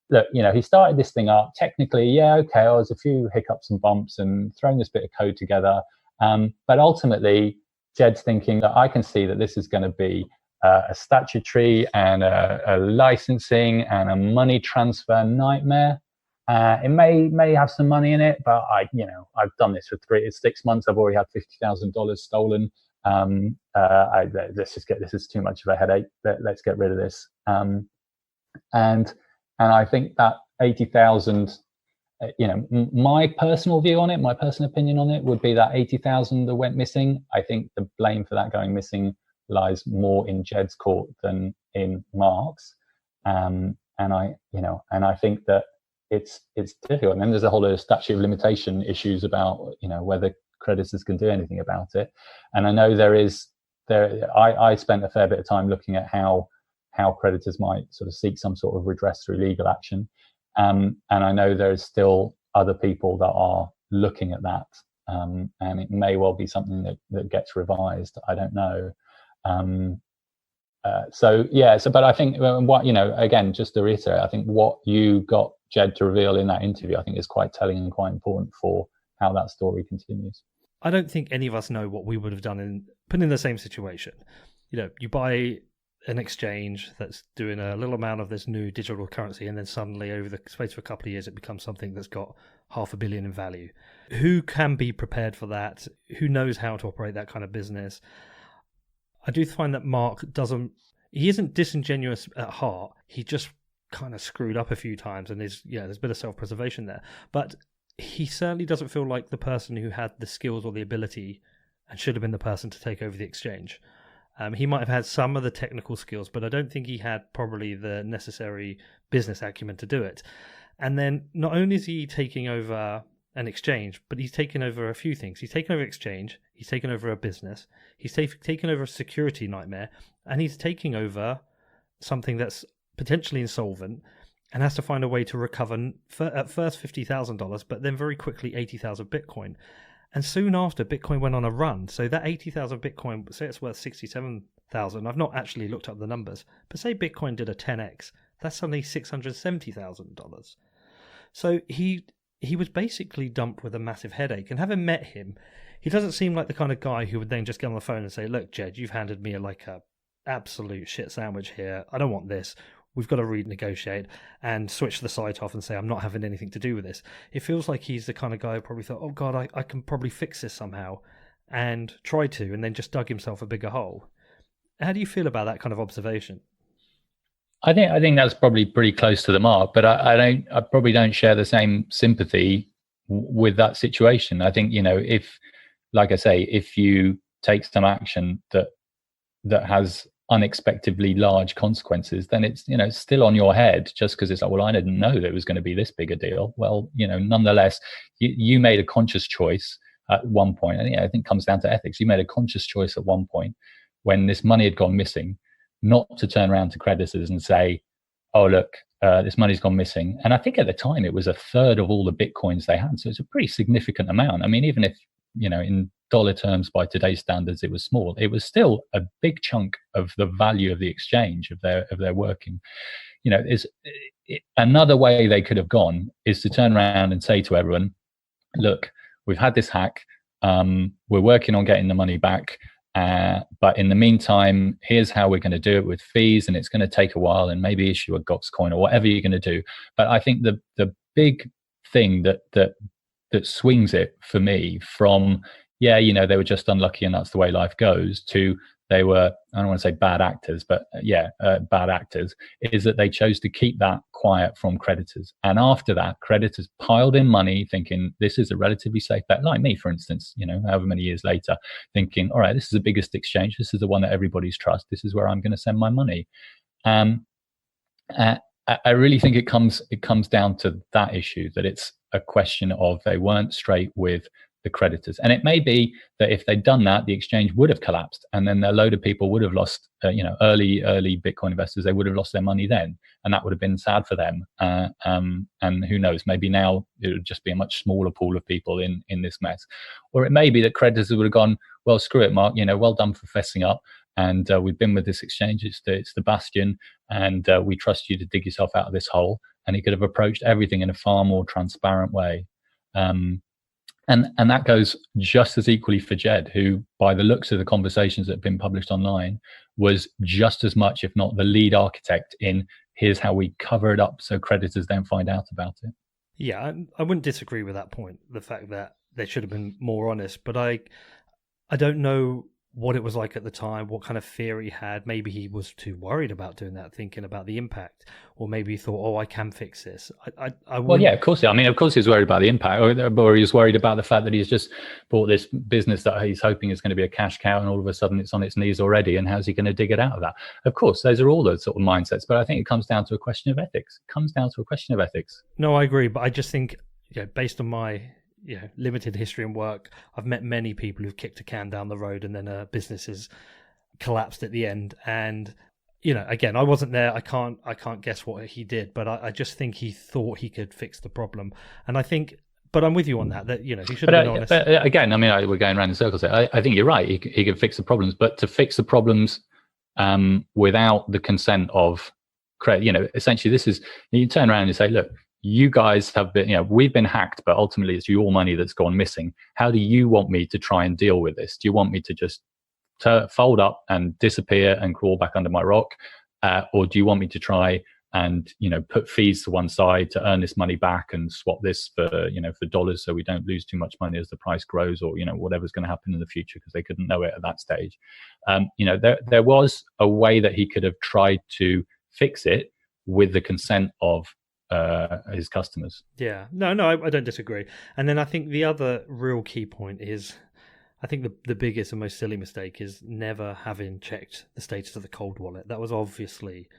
look, he started this thing up. Technically, yeah, okay, there was a few hiccups and bumps and throwing this bit of code together. But ultimately, Jed's thinking that I can see that this is going to be a statutory and a licensing and a money transfer nightmare. It may have some money in it, but I've done this for 6 months. I've already had $50,000 stolen. Let's just this is too much of a headache. Let's get rid of this. And I think that 80,000, my personal view on it, my personal opinion on it would be that 80,000 that went missing. I think the blame for that going missing lies more in Jed's court than in Mark's, and I think that it's difficult. And then there's a whole lot of statute of limitation issues about whether creditors can do anything about it. And I know I spent a fair bit of time looking at how creditors might sort of seek some sort of redress through legal action, and I know there is still other people that are looking at that, and it may well be something that gets revised. I don't know. But I think again, just to reiterate, I think what you got Jed to reveal in that interview, I think is quite telling and quite important for how that story continues. I don't think any of us know what we would have done put in the same situation. You buy an exchange that's doing a little amount of this new digital currency, and then suddenly over the space of a couple of years, it becomes something that's got $500 million in value. Who can be prepared for that? Who knows how to operate that kind of business? I do find that Mark he isn't disingenuous at heart. He just kind of screwed up a few times, and there's a bit of self-preservation there. But he certainly doesn't feel like the person who had the skills or the ability and should have been the person to take over the exchange. He might have had some of the technical skills, but I don't think he had probably the necessary business acumen to do it. And then not only is he taking over an exchange, but he's taken over a few things. He's taken over exchange, he's taken over a business, he's taken over a security nightmare, and he's taking over something that's potentially insolvent and has to find a way to recover at first $50,000, but then very quickly 80,000 Bitcoin. And soon after, Bitcoin went on a run. So that 80,000 Bitcoin, say it's worth 67,000. I've not actually looked up the numbers, but say Bitcoin did a 10x, that's suddenly $670,000. So he was basically dumped with a massive headache. And having met him, he doesn't seem like the kind of guy who would then just get on the phone and say, look, Jed, you've handed me like a absolute shit sandwich here. I don't want this. We've got to renegotiate and switch the site off and say, I'm not having anything to do with this. It feels like he's the kind of guy who probably thought, oh God, I can probably fix this somehow, and tried to, and then just dug himself a bigger hole. How do you feel about that kind of observation? I think that's probably pretty close to the mark, but I probably don't share the same sympathy with that situation. I think, if, like I say, if you take some action that has unexpectedly large consequences, then it's still on your head, just because it's like, well, I didn't know that it was going to be this big a deal. Well, nonetheless, you made a conscious choice at one point. And I think it comes down to ethics. You made a conscious choice at one point when this money had gone missing, not to turn around to creditors and say, oh look, this money's gone missing. And I think at the time it was a third of all the Bitcoins they had, so it's a pretty significant amount. I mean, even if in dollar terms by today's standards it was small, it was still a big chunk of the value of the exchange, of their working. Another way they could have gone is to turn around and say to everyone, look, we've had this hack, we're working on getting the money back, but in the meantime, here's how we're going to do it with fees, and it's going to take a while, and maybe issue a Gox coin or whatever you're going to do. But I think the big thing that swings it for me from, they were just unlucky and that's the way life goes, to they were, I don't want to say bad actors, but bad actors, is that they chose to keep that quiet from creditors. And after that, creditors piled in money thinking this is a relatively safe bet, like me, for instance, however many years later, thinking, all right, this is the biggest exchange. This is the one that everybody's trust. This is where I'm going to send my money. I really think it comes down to that issue, that it's a question of they weren't straight with the creditors. And it may be that if they'd done that, the exchange would have collapsed, and then a load of people would have lost, early Bitcoin investors, they would have lost their money then, and that would have been sad for them. And who knows, maybe now it would just be a much smaller pool of people in this mess. Or it may be that creditors would have gone, well, screw it, Mark, well done for fessing up. And we've been with this exchange, it's the bastion, and we trust you to dig yourself out of this hole. And he could have approached everything in a far more transparent way. And that goes just as equally for Jed, who, by the looks of the conversations that have been published online, was just as much, if not the lead architect in here's how we cover it up so creditors don't find out about it. Yeah, I wouldn't disagree with that point, the fact that they should have been more honest. But I don't know what it was like at the time, what kind of fear he had. Maybe he was too worried about doing that, thinking about the impact, or maybe he thought, oh, I can fix this. Well, yeah, of course. I mean, of course he was worried about the impact, or he was worried about the fact that he's just bought this business that he's hoping is going to be a cash cow, and all of a sudden it's on its knees already, and how's he going to dig it out of that? Of course, those are all those sort of mindsets, but I think it comes down to a question of ethics. No, I agree, but I just think, based on my limited history and work, I've met many people who've kicked a can down the road and then a business has collapsed at the end. And again, I wasn't there. I can't guess what he did, but I just think he thought he could fix the problem. And I think, but I'm with you on that he should have been honest. But again, I mean, we're going around in circles here. I think you're right. He could fix the problems, but to fix the problems without the consent of credit, essentially this is, you turn around and you say, look, you guys have been, we've been hacked, but ultimately it's your money that's gone missing. How do you want me to try and deal with this? Do you want me to just fold up and disappear and crawl back under my rock? Or do you want me to try and, put fees to one side to earn this money back and swap this for, for dollars so we don't lose too much money as the price grows, or, whatever's going to happen in the future, because they couldn't know it at that stage. There was a way that he could have tried to fix it with the consent of his customers. Yeah, no, I don't disagree. And then I think the other real key point is, I think the biggest and most silly mistake is never having checked the status of the cold wallet. That was obviously,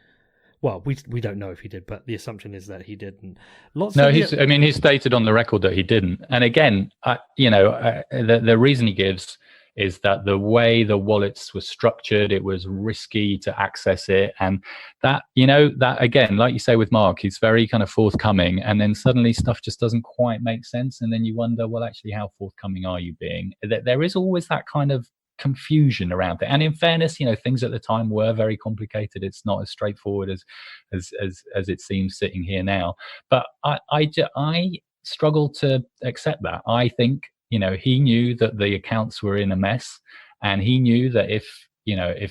well, we don't know if he did, but the assumption is that he didn't. He's stated on the record that he didn't. And again, the reason he gives is that the way the wallets were structured, it was risky to access it. And that again, like you say with Mark, he's very kind of forthcoming, and then suddenly stuff just doesn't quite make sense. And then you wonder, well, actually, how forthcoming are you being? There is always that kind of confusion around it. And in fairness, things at the time were very complicated. It's not as straightforward as it seems sitting here now. But I struggle to accept that. I think, he knew that the accounts were in a mess, and he knew that if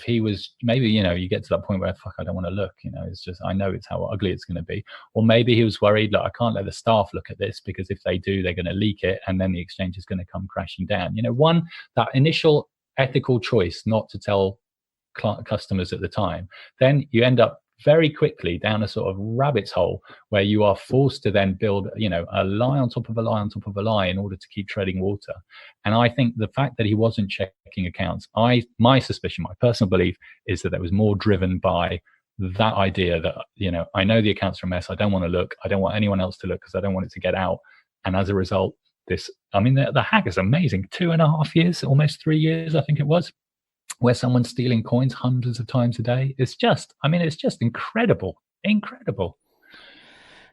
he was, maybe, you get to that point where, fuck, I don't want to look, it's just, I know it's how ugly it's going to be. Or maybe he was worried, like, I can't let the staff look at this, because if they do, they're going to leak it, and then the exchange is going to come crashing down. That initial ethical choice not to tell customers at the time, then you end up very quickly down a sort of rabbit's hole where you are forced to then build, a lie on top of a lie on top of a lie in order to keep treading water. And I think the fact that he wasn't checking accounts, my suspicion, my personal belief, is that was more driven by that idea that, I know the accounts are a mess. I don't want to look. I don't want anyone else to look, because I don't want it to get out. And as a result, the hack is amazing. 2.5 years, almost 3 years, I think it was, where someone's stealing coins hundreds of times a day. It's just incredible.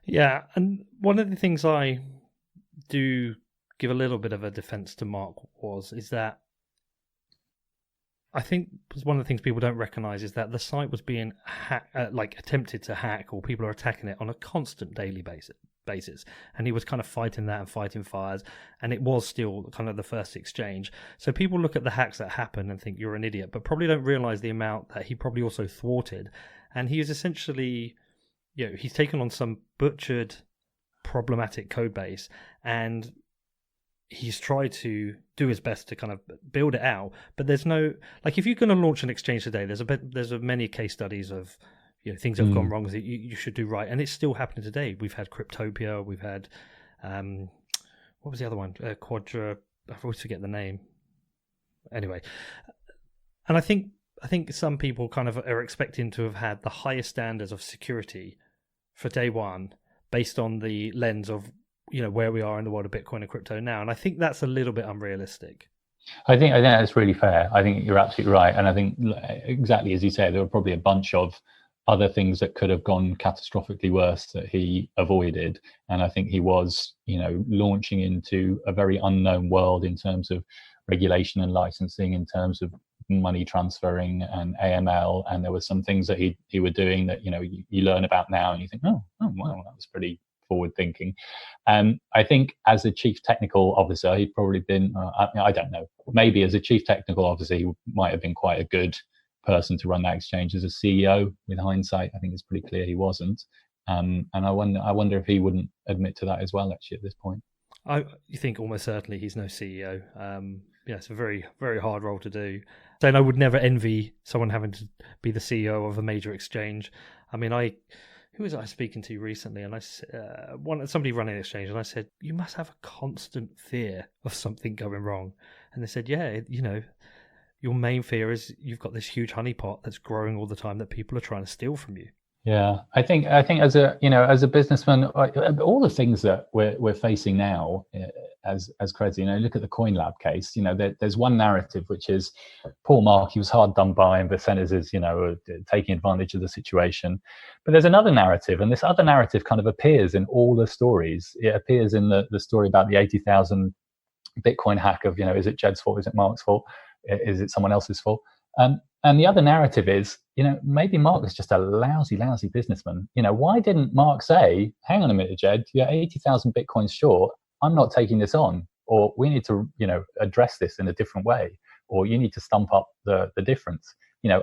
Yeah, and one of the things I do give a little bit of a defense to Mark is that I think one of the things people don't recognize is that the site was being attempted to hack, or people are attacking it on a constant daily basis, and he was kind of fighting that and fighting fires, and it was still kind of the first exchange. So people look at the hacks that happen and think you're an idiot, but probably don't realize the amount that he probably also thwarted. And he is essentially, he's taken on some butchered, problematic code base, and he's tried to do his best to kind of build it out. But there's no, if you're going to launch an exchange today, there's many case studies of things have gone wrong that you should do right, and it's still happening today. We've had Cryptopia, we've had what was the other one? Quadra. I always forget the name. Anyway, and I think some people kind of are expecting to have had the highest standards of security for day one, based on the lens of where we are in the world of Bitcoin and crypto now, and I think that's a little bit unrealistic. I think that's really fair. I think you're absolutely right, and I think exactly as you say, there were probably a bunch of other things that could have gone catastrophically worse that he avoided. And I think he was, launching into a very unknown world in terms of regulation and licensing, in terms of money transferring and AML. And there were some things that he were doing that, you learn about now and you think, oh wow, that was pretty forward thinking. I think as a chief technical officer, he'd probably been, I don't know, maybe as a chief technical officer, he might have been quite a good person to run that exchange. As a CEO, with hindsight, I think it's pretty clear he wasn't. And I wonder if he wouldn't admit to that as well, actually, at this point. You think almost certainly he's no CEO. It's a very, very hard role to do. And I would never envy someone having to be the CEO of a major exchange. I mean, who was I speaking to recently? And somebody running an exchange, and I said, you must have a constant fear of something going wrong. And they said, yeah, your main fear is you've got this huge honeypot that's growing all the time that people are trying to steal from you. Yeah, I think as a businessman, all the things that we're facing now as creds, look at the CoinLab case. There's one narrative, which is poor Mark, he was hard done by, and Vincennes is taking advantage of the situation. But there's another narrative, and this other narrative kind of appears in all the stories. It appears in the story about the 80,000 Bitcoin hack of, is it Jed's fault? Is it Mark's fault? Is it someone else's fault? And the other narrative is, maybe Mark was just a lousy businessman. Why didn't Mark say, hang on a minute, Jed, you're 80,000 Bitcoins short. I'm not taking this on. Or we need to, address this in a different way. Or you need to stump up the difference.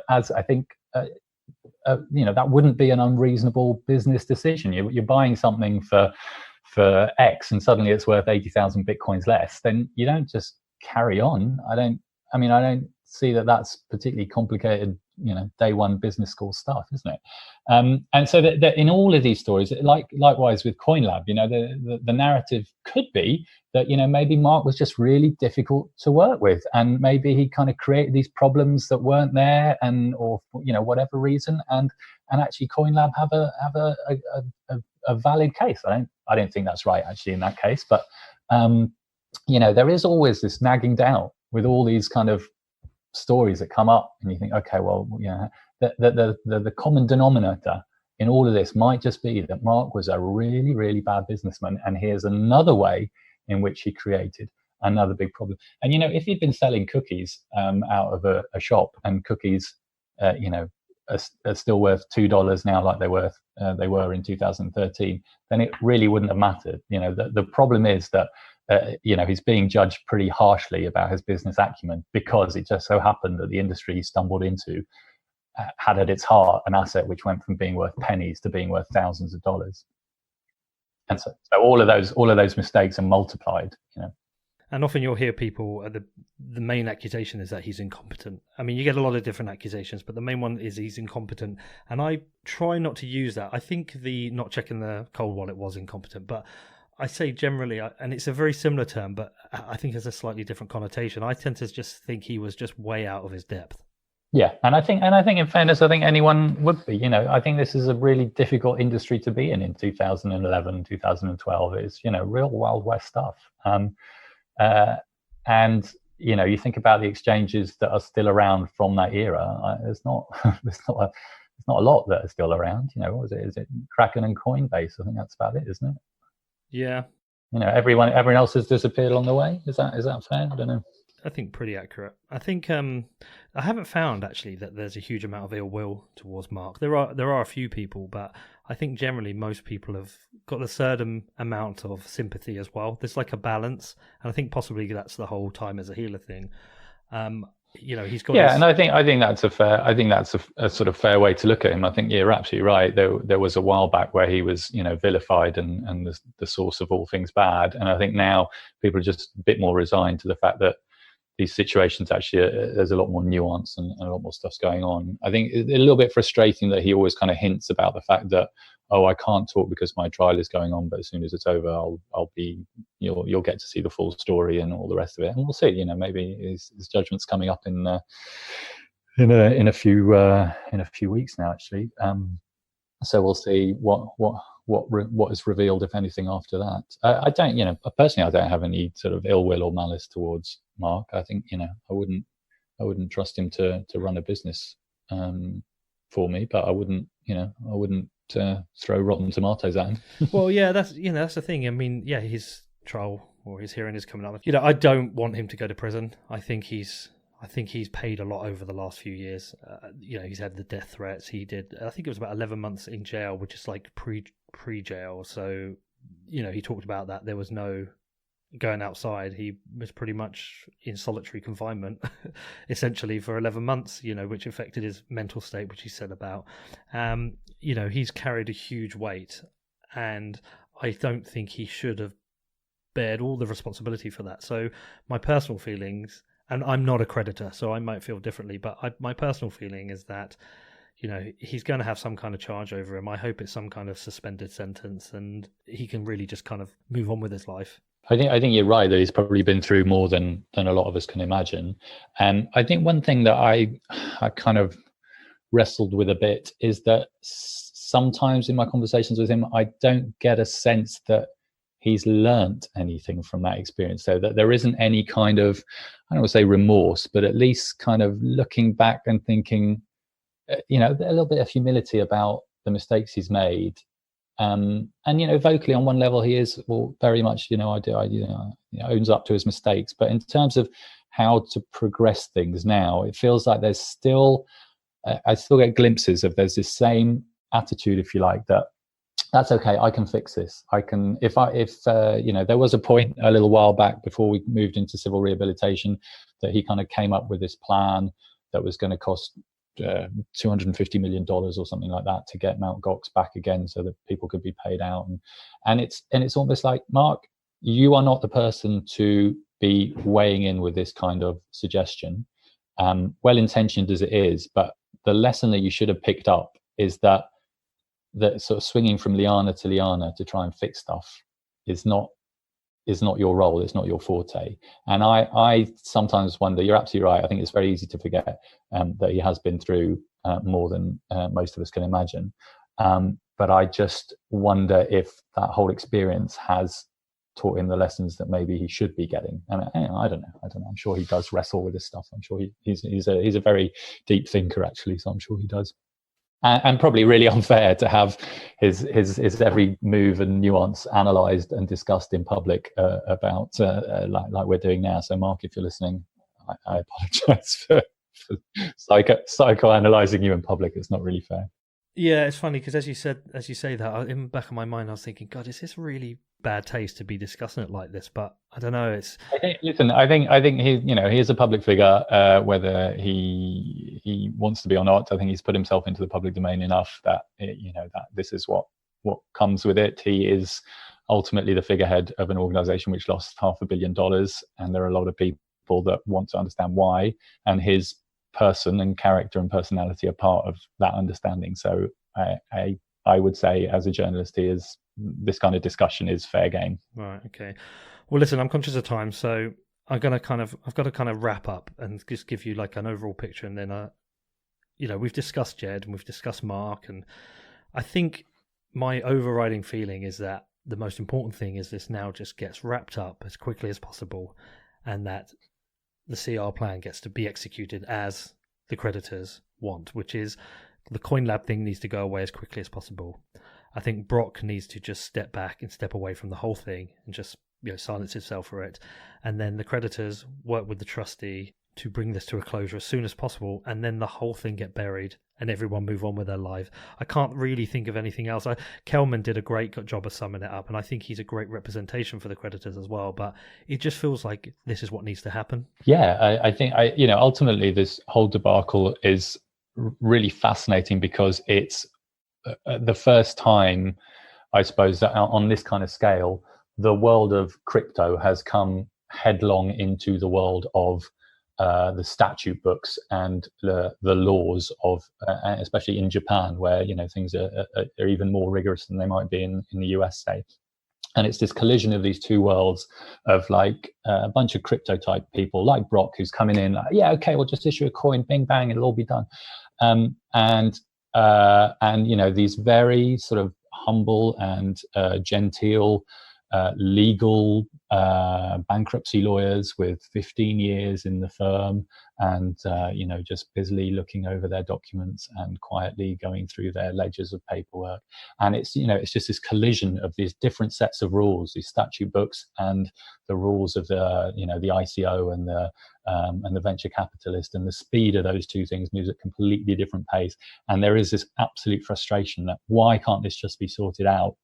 As I think, that wouldn't be an unreasonable business decision. You're buying something for X and suddenly it's worth 80,000 Bitcoins less. Then you don't just carry on. I don't see that that's particularly complicated day one business school stuff, isn't it? And so that in all of these stories, likewise with CoinLab, the narrative could be that maybe Mark was just really difficult to work with, and maybe he kind of created these problems that weren't there, or whatever reason, and actually CoinLab have a valid case. I don't think that's right actually in that case, but there is always this nagging doubt with all these kind of stories that come up, and you think, okay, well, the common denominator in all of this might just be that Mark was a really, really bad businessman, and here's another way in which he created another big problem. And if he'd been selling cookies out of a shop, and cookies are still worth $2 now, like they were in 2013, then it really wouldn't have mattered. The problem is that he's being judged pretty harshly about his business acumen, because it just so happened that the industry he stumbled into had at its heart an asset which went from being worth pennies to being worth thousands of dollars. And so all of those mistakes are multiplied. And often you'll hear people, the main accusation is that he's incompetent. I mean, you get a lot of different accusations, but the main one is he's incompetent. And I try not to use that. I think the not checking the cold wallet was incompetent, but I say generally, and it's a very similar term, but I think it's a slightly different connotation. I tend to just think he was just way out of his depth. Yeah, and I think in fairness, I think anyone would be. I think this is a really difficult industry to be in 2011, 2012. It's real Wild West stuff. And you think about the exchanges that are still around from that era. There's not a lot that are still around. What was it? Is it Kraken and Coinbase? I think that's about it, isn't it? Yeah. Everyone else has disappeared along the way. Is that fair? I don't know. I think pretty accurate. I think I haven't found actually that there's a huge amount of ill will towards Mark. There are a few people, but I think generally most people have got a certain amount of sympathy as well. There's like a balance, and I think possibly that's the whole time as a healer thing. He's got and I think that's a sort of fair way to look at him. I think you're absolutely right. There was a while back where he was vilified and the source of all things bad, and I think now people are just a bit more resigned to the fact that these situations actually there's a lot more nuance and a lot more stuff's going on. I think it's a little bit frustrating that he always kind of hints about the fact that, I can't talk because my trial is going on, but as soon as it's over, you'll get to see the full story and all the rest of it, and we'll see. Maybe his judgment's coming up in a few weeks now, actually. So we'll see what is revealed, if anything, after that. I don't, personally, I don't have any sort of ill will or malice towards Mark. I think, I wouldn't trust him to run a business for me, but I wouldn't throw rotten tomatoes at him. Well, yeah, that's the thing. I mean, yeah, his trial or his hearing is coming up. I don't want him to go to prison. I think he's paid a lot over the last few years. He's had the death threats. He did, I think it was about 11 months in jail, which is like pre-jail. So, he talked about that. There was no going outside. He was pretty much in solitary confinement, essentially, for 11 months, which affected his mental state, which he said about. He's carried a huge weight, and I don't think he should have bared all the responsibility for that. So my personal feelings, and I'm not a creditor, so I might feel differently, but my personal feeling is that, he's going to have some kind of charge over him. I hope it's some kind of suspended sentence, and he can really just kind of move on with his life. I think you're right that he's probably been through more than a lot of us can imagine. And I think one thing that I kind of wrestled with a bit is that sometimes in my conversations with him, I don't get a sense that he's learnt anything from that experience, so that there isn't any kind of, I don't want to say remorse, but at least kind of looking back and thinking, a little bit of humility about the mistakes he's made. And vocally on one level he is, very much, owns up to his mistakes, but in terms of how to progress things now, it feels like there's still I still get glimpses of there's this same attitude, if you like, that's okay, I can fix this. I can, if there was a point a little while back before we moved into civil rehabilitation that he kind of came up with this plan that was going to cost $250 million or something like that to get Mt Gox back again so that people could be paid out. And it's almost like, Mark, you are not the person to be weighing in with this kind of suggestion. Well-intentioned as it is, but the lesson that you should have picked up is that sort of swinging from liana to liana to try and fix stuff is not your role. It's not your forte. And I sometimes wonder, you're absolutely right, I think it's very easy to forget that he has been through more than most of us can imagine. But I just wonder if that whole experience has taught him the lessons that maybe he should be getting. And I don't know. I'm sure he does wrestle with this stuff. I'm sure he's a very deep thinker, actually. So I'm sure he does. And probably really unfair to have his every move and nuance analysed and discussed in public about like we're doing now. So Mark, if you're listening, I apologise for psychoanalyzing you in public. It's not really fair. Yeah, it's funny because as you say that, in the back of my mind, I was thinking, God, is this really bad taste to be discussing it like this? But I don't know. I think he, he is a public figure, whether he wants to be or not. I think he's put himself into the public domain enough that that this is what comes with it. He is ultimately the figurehead of an organization which lost $500 million, and there are a lot of people that want to understand why, and his person and character and personality are part of that understanding. So I would say, as a journalist, this kind of discussion is fair game. Right. Okay. Well, listen, I'm conscious of time, so I've got to kind of wrap up and just give you like an overall picture, and then we've discussed Jed and we've discussed Mark, and I think my overriding feeling is that the most important thing is this now just gets wrapped up as quickly as possible, and that the CR plan gets to be executed as the creditors want, which is the CoinLab thing needs to go away as quickly as possible. I think Brock needs to just step back and step away from the whole thing and just silence himself for it. And then the creditors work with the trustee to bring this to a closure as soon as possible, and then the whole thing get buried and everyone move on with their life. I can't really think of anything else. Kelman did a great job of summing it up, and I think he's a great representation for the creditors as well, but it just feels like this is what needs to happen. Yeah, I think ultimately this whole debacle is really fascinating because it's the first time, I suppose, that on this kind of scale, the world of crypto has come headlong into the world of the statute books and the laws of, especially in Japan, where things are even more rigorous than they might be in the US, say. And it's this collision of these two worlds of like a bunch of crypto type people like Brock, who's coming in like, yeah, okay, we'll just issue a coin, bing bang, it'll all be done. And these very sort of humble and genteel legal bankruptcy lawyers with 15 years in the firm, and just busily looking over their documents and quietly going through their ledgers of paperwork. And it's just this collision of these different sets of rules, these statute books and the rules of the ICO and the venture capitalist, and the speed of those two things moves at completely different pace. And there is this absolute frustration that why can't this just be sorted out?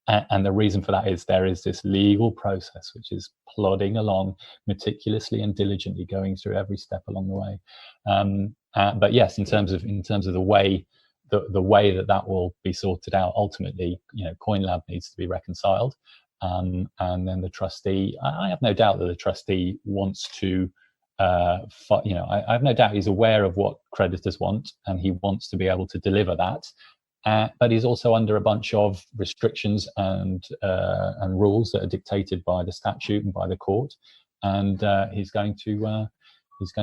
And the reason for that is there is this legal process which is plodding along meticulously and diligently, going through every step along the way. But yes, in terms of the way that will be sorted out, ultimately, CoinLab needs to be reconciled, and then the trustee. I have no doubt that the trustee wants to. I have no doubt he's aware of what creditors want, and he wants to be able to deliver that. But he's also under a bunch of restrictions and rules that are dictated by the statute and by the court, and he's going to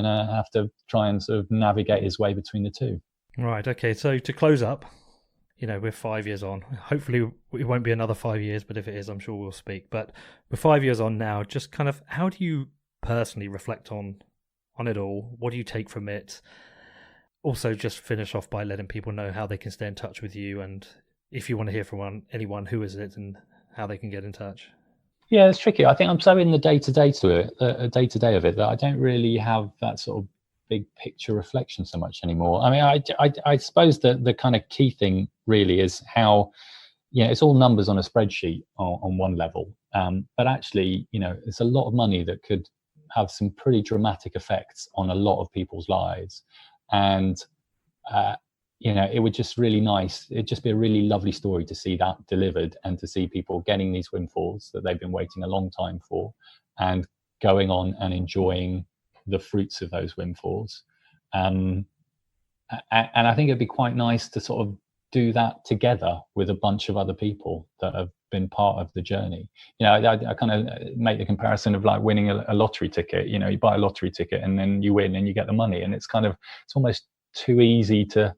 have to try and sort of navigate his way between the two. Right. Okay. So to close up, we're 5 years on. Hopefully, it won't be another 5 years, but if it is, I'm sure we'll speak. But we're 5 years on now. Just kind of, how do you personally reflect on it all? What do you take from it? Also, just finish off by letting people know how they can stay in touch with you, and if you want to hear from anyone, who is it, and how they can get in touch. Yeah, it's tricky. I think I'm so in the day-to-day of it that I don't really have that sort of big picture reflection so much anymore. I mean, I suppose the kind of key thing really is how, it's all numbers on a spreadsheet on one level, but actually, it's a lot of money that could have some pretty dramatic effects on a lot of people's lives. And it would just really nice. It'd just be a really lovely story to see that delivered, and to see people getting these windfalls that they've been waiting a long time for, and going on and enjoying the fruits of those windfalls. and I think it'd be quite nice to sort of do that together with a bunch of other people that have been part of the journey. I kind of make the comparison of like winning a lottery ticket. You buy a lottery ticket and then you win and you get the money, and it's almost too easy to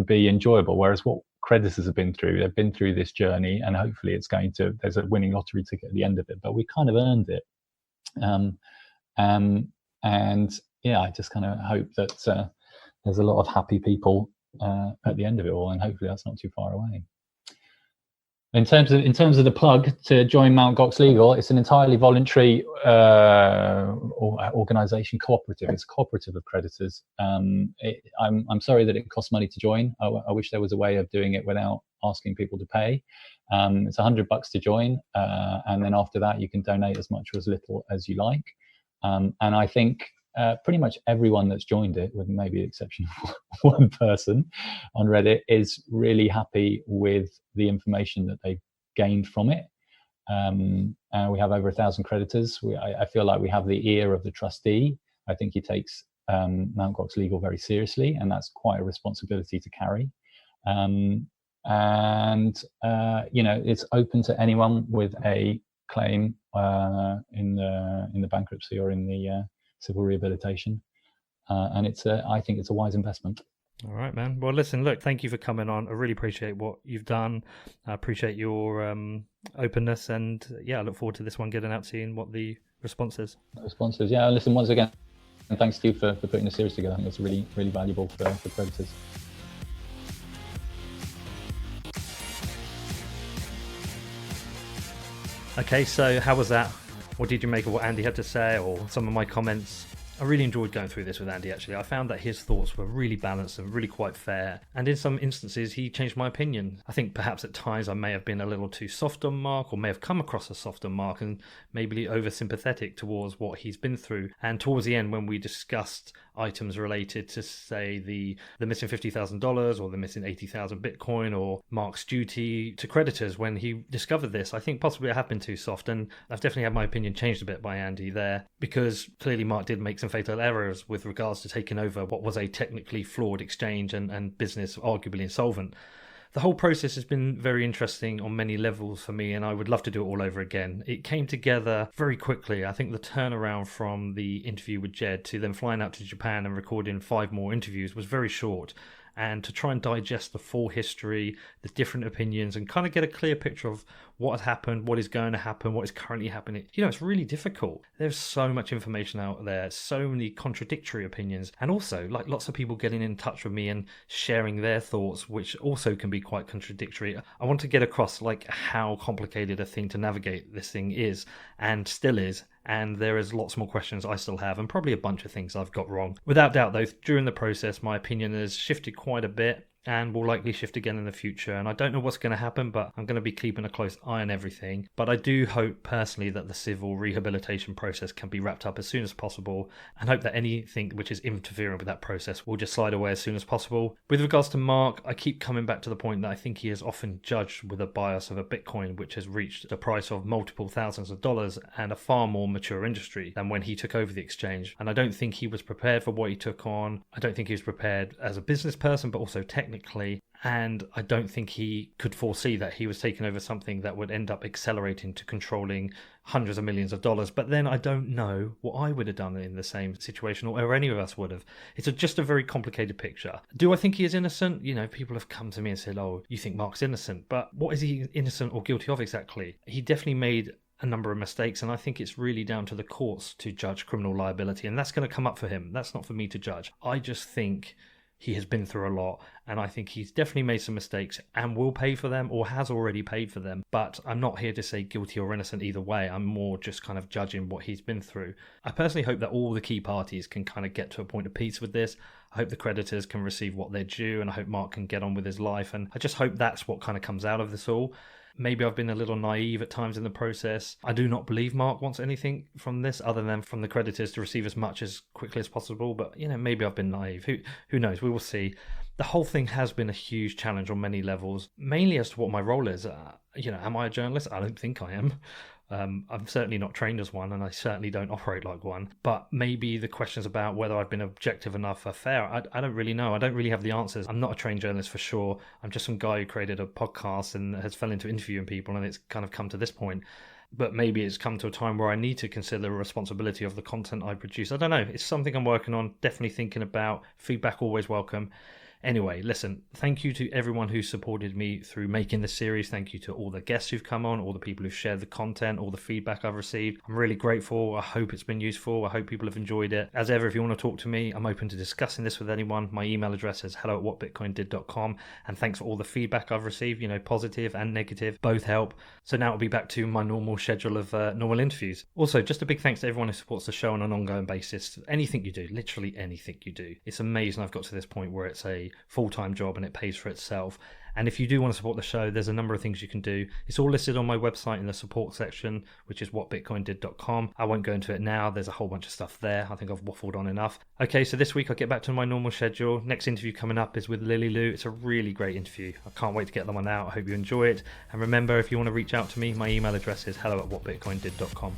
be enjoyable. Whereas what creditors have been through, they've been through this journey, and hopefully there's a winning lottery ticket at the end of it, but we kind of earned it. And yeah, I just kind of hope that there's a lot of happy people at the end of it all, and hopefully that's not too far away. In terms of the plug to join Mt Gox Legal, it's an entirely voluntary organisation, cooperative. It's a cooperative of creditors. I'm sorry that it costs money to join. I wish there was a way of doing it without asking people to pay. It's $100 to join, and then after that you can donate as much or as little as you like. And I think pretty much everyone that's joined it, with maybe the exception of one person on Reddit, is really happy with the information that they've gained from it. We have over 1,000 creditors. I feel like we have the ear of the trustee. I think he takes Mt Gox Legal very seriously, and that's quite a responsibility to carry. It's open to anyone with a claim in the bankruptcy or in the civil rehabilitation, and I think it's a wise investment. All right, man. Well, listen, look, thank you for coming on. I really appreciate what you've done. I appreciate your openness, and I look forward to this one getting out, seeing what the response is. Yeah. Listen, once again, and thanks to you for putting the series together. I think it's really, really valuable for creditors. Okay, so how was that? What did you make of what Andy had to say, or some of my comments? I really enjoyed going through this with Andy, actually. I found that his thoughts were really balanced and really quite fair. And in some instances, he changed my opinion. I think perhaps at times I may have been a little too soft on Mark, or may have come across as soft on Mark and maybe oversympathetic towards what he's been through. And towards the end, when we discussed items related to, say, the missing $50,000 or the missing 80,000 Bitcoin, or Mark's duty to creditors when he discovered this, I think possibly I have been too soft. And I've definitely had my opinion changed a bit by Andy there, because clearly Mark did make some fatal errors with regards to taking over what was a technically flawed exchange and business arguably insolvent. The whole process has been very interesting on many levels for me, and I would love to do it all over again. It came together very quickly. I think the turnaround from the interview with Jed to then flying out to Japan and recording 5 more interviews was very short. And to try and digest the full history, the different opinions, and kind of get a clear picture of what has happened, what is going to happen, what is currently happening, it's really difficult. There's so much information out there, so many contradictory opinions, and also like lots of people getting in touch with me and sharing their thoughts, which also can be quite contradictory. I want to get across like how complicated a thing to navigate this thing is, and still is. And there is lots more questions I still have, and probably a bunch of things I've got wrong. Without doubt, though, during the process, my opinion has shifted quite a bit, and will likely shift again in the future. And I don't know what's going to happen, but I'm going to be keeping a close eye on everything. But I do hope personally that the civil rehabilitation process can be wrapped up as soon as possible, and hope that anything which is interfering with that process will just slide away as soon as possible. With regards to Mark, I keep coming back to the point that I think he is often judged with a bias of a Bitcoin which has reached a price of multiple thousands of dollars and a far more mature industry than when he took over the exchange. And I don't think he was prepared for what he took on. I don't think he was prepared as a business person, but also technically. And I don't think he could foresee that he was taking over something that would end up accelerating to controlling hundreds of millions of dollars. But then I don't know what I would have done in the same situation, or any of us would have. It's just a very complicated picture. Do I think he is innocent? People have come to me and said, oh, you think Mark's innocent. But what is he innocent or guilty of exactly? He definitely made a number of mistakes, and I think it's really down to the courts to judge criminal liability. And that's going to come up for him. That's not for me to judge. I just think he has been through a lot, and I think he's definitely made some mistakes and will pay for them, or has already paid for them. But I'm not here to say guilty or innocent either way. I'm more just kind of judging what he's been through. I personally hope that all the key parties can kind of get to a point of peace with this. I hope the creditors can receive what they're due, and I hope Mark can get on with his life. And I just hope that's what kind of comes out of this all. Maybe I've been a little naive at times in the process. I do not believe Mark wants anything from this other than from the creditors to receive as much as quickly as possible. But, maybe I've been naive. Who knows? We will see. The whole thing has been a huge challenge on many levels, mainly as to what my role is. Am I a journalist? I don't think I am. I'm certainly not trained as one, and I certainly don't operate like one. But maybe the questions about whether I've been objective enough are fair. I don't really know. I don't really have the answers. I'm not a trained journalist for sure. I'm just some guy who created a podcast and has fell into interviewing people, and it's kind of come to this point. But maybe it's come to a time where I need to consider the responsibility of the content I produce. I don't know. It's something I'm working on, definitely thinking about. Feedback always welcome. Anyway, listen, thank you to everyone who supported me through making this series. Thank you to all the guests who've come on, all the people who've shared the content, all the feedback I've received. I'm really grateful. I hope it's been useful. I hope people have enjoyed it. As ever, if you want to talk to me, I'm open to discussing this with anyone. My email address is hello@whatbitcoindid.com. And thanks for all the feedback I've received, positive and negative, both help. So now I'll be back to my normal schedule of normal interviews. Also, just a big thanks to everyone who supports the show on an ongoing basis. Anything you do, literally anything you do. It's amazing I've got to this point where it's a full-time job and it pays for itself. And if you do want to support the show, there's a number of things you can do. It's all listed on my website in the support section, which is whatbitcoindid.com. I won't go into it now. There's a whole bunch of stuff there. I think I've waffled on enough. Okay, so this week I'll get back to my normal schedule. Next interview coming up is with Lily Lou. It's a really great interview. I can't wait to get that one out. I hope you enjoy it. And remember, if you want to reach out to me, my email address is hello@whatbitcoindid.com.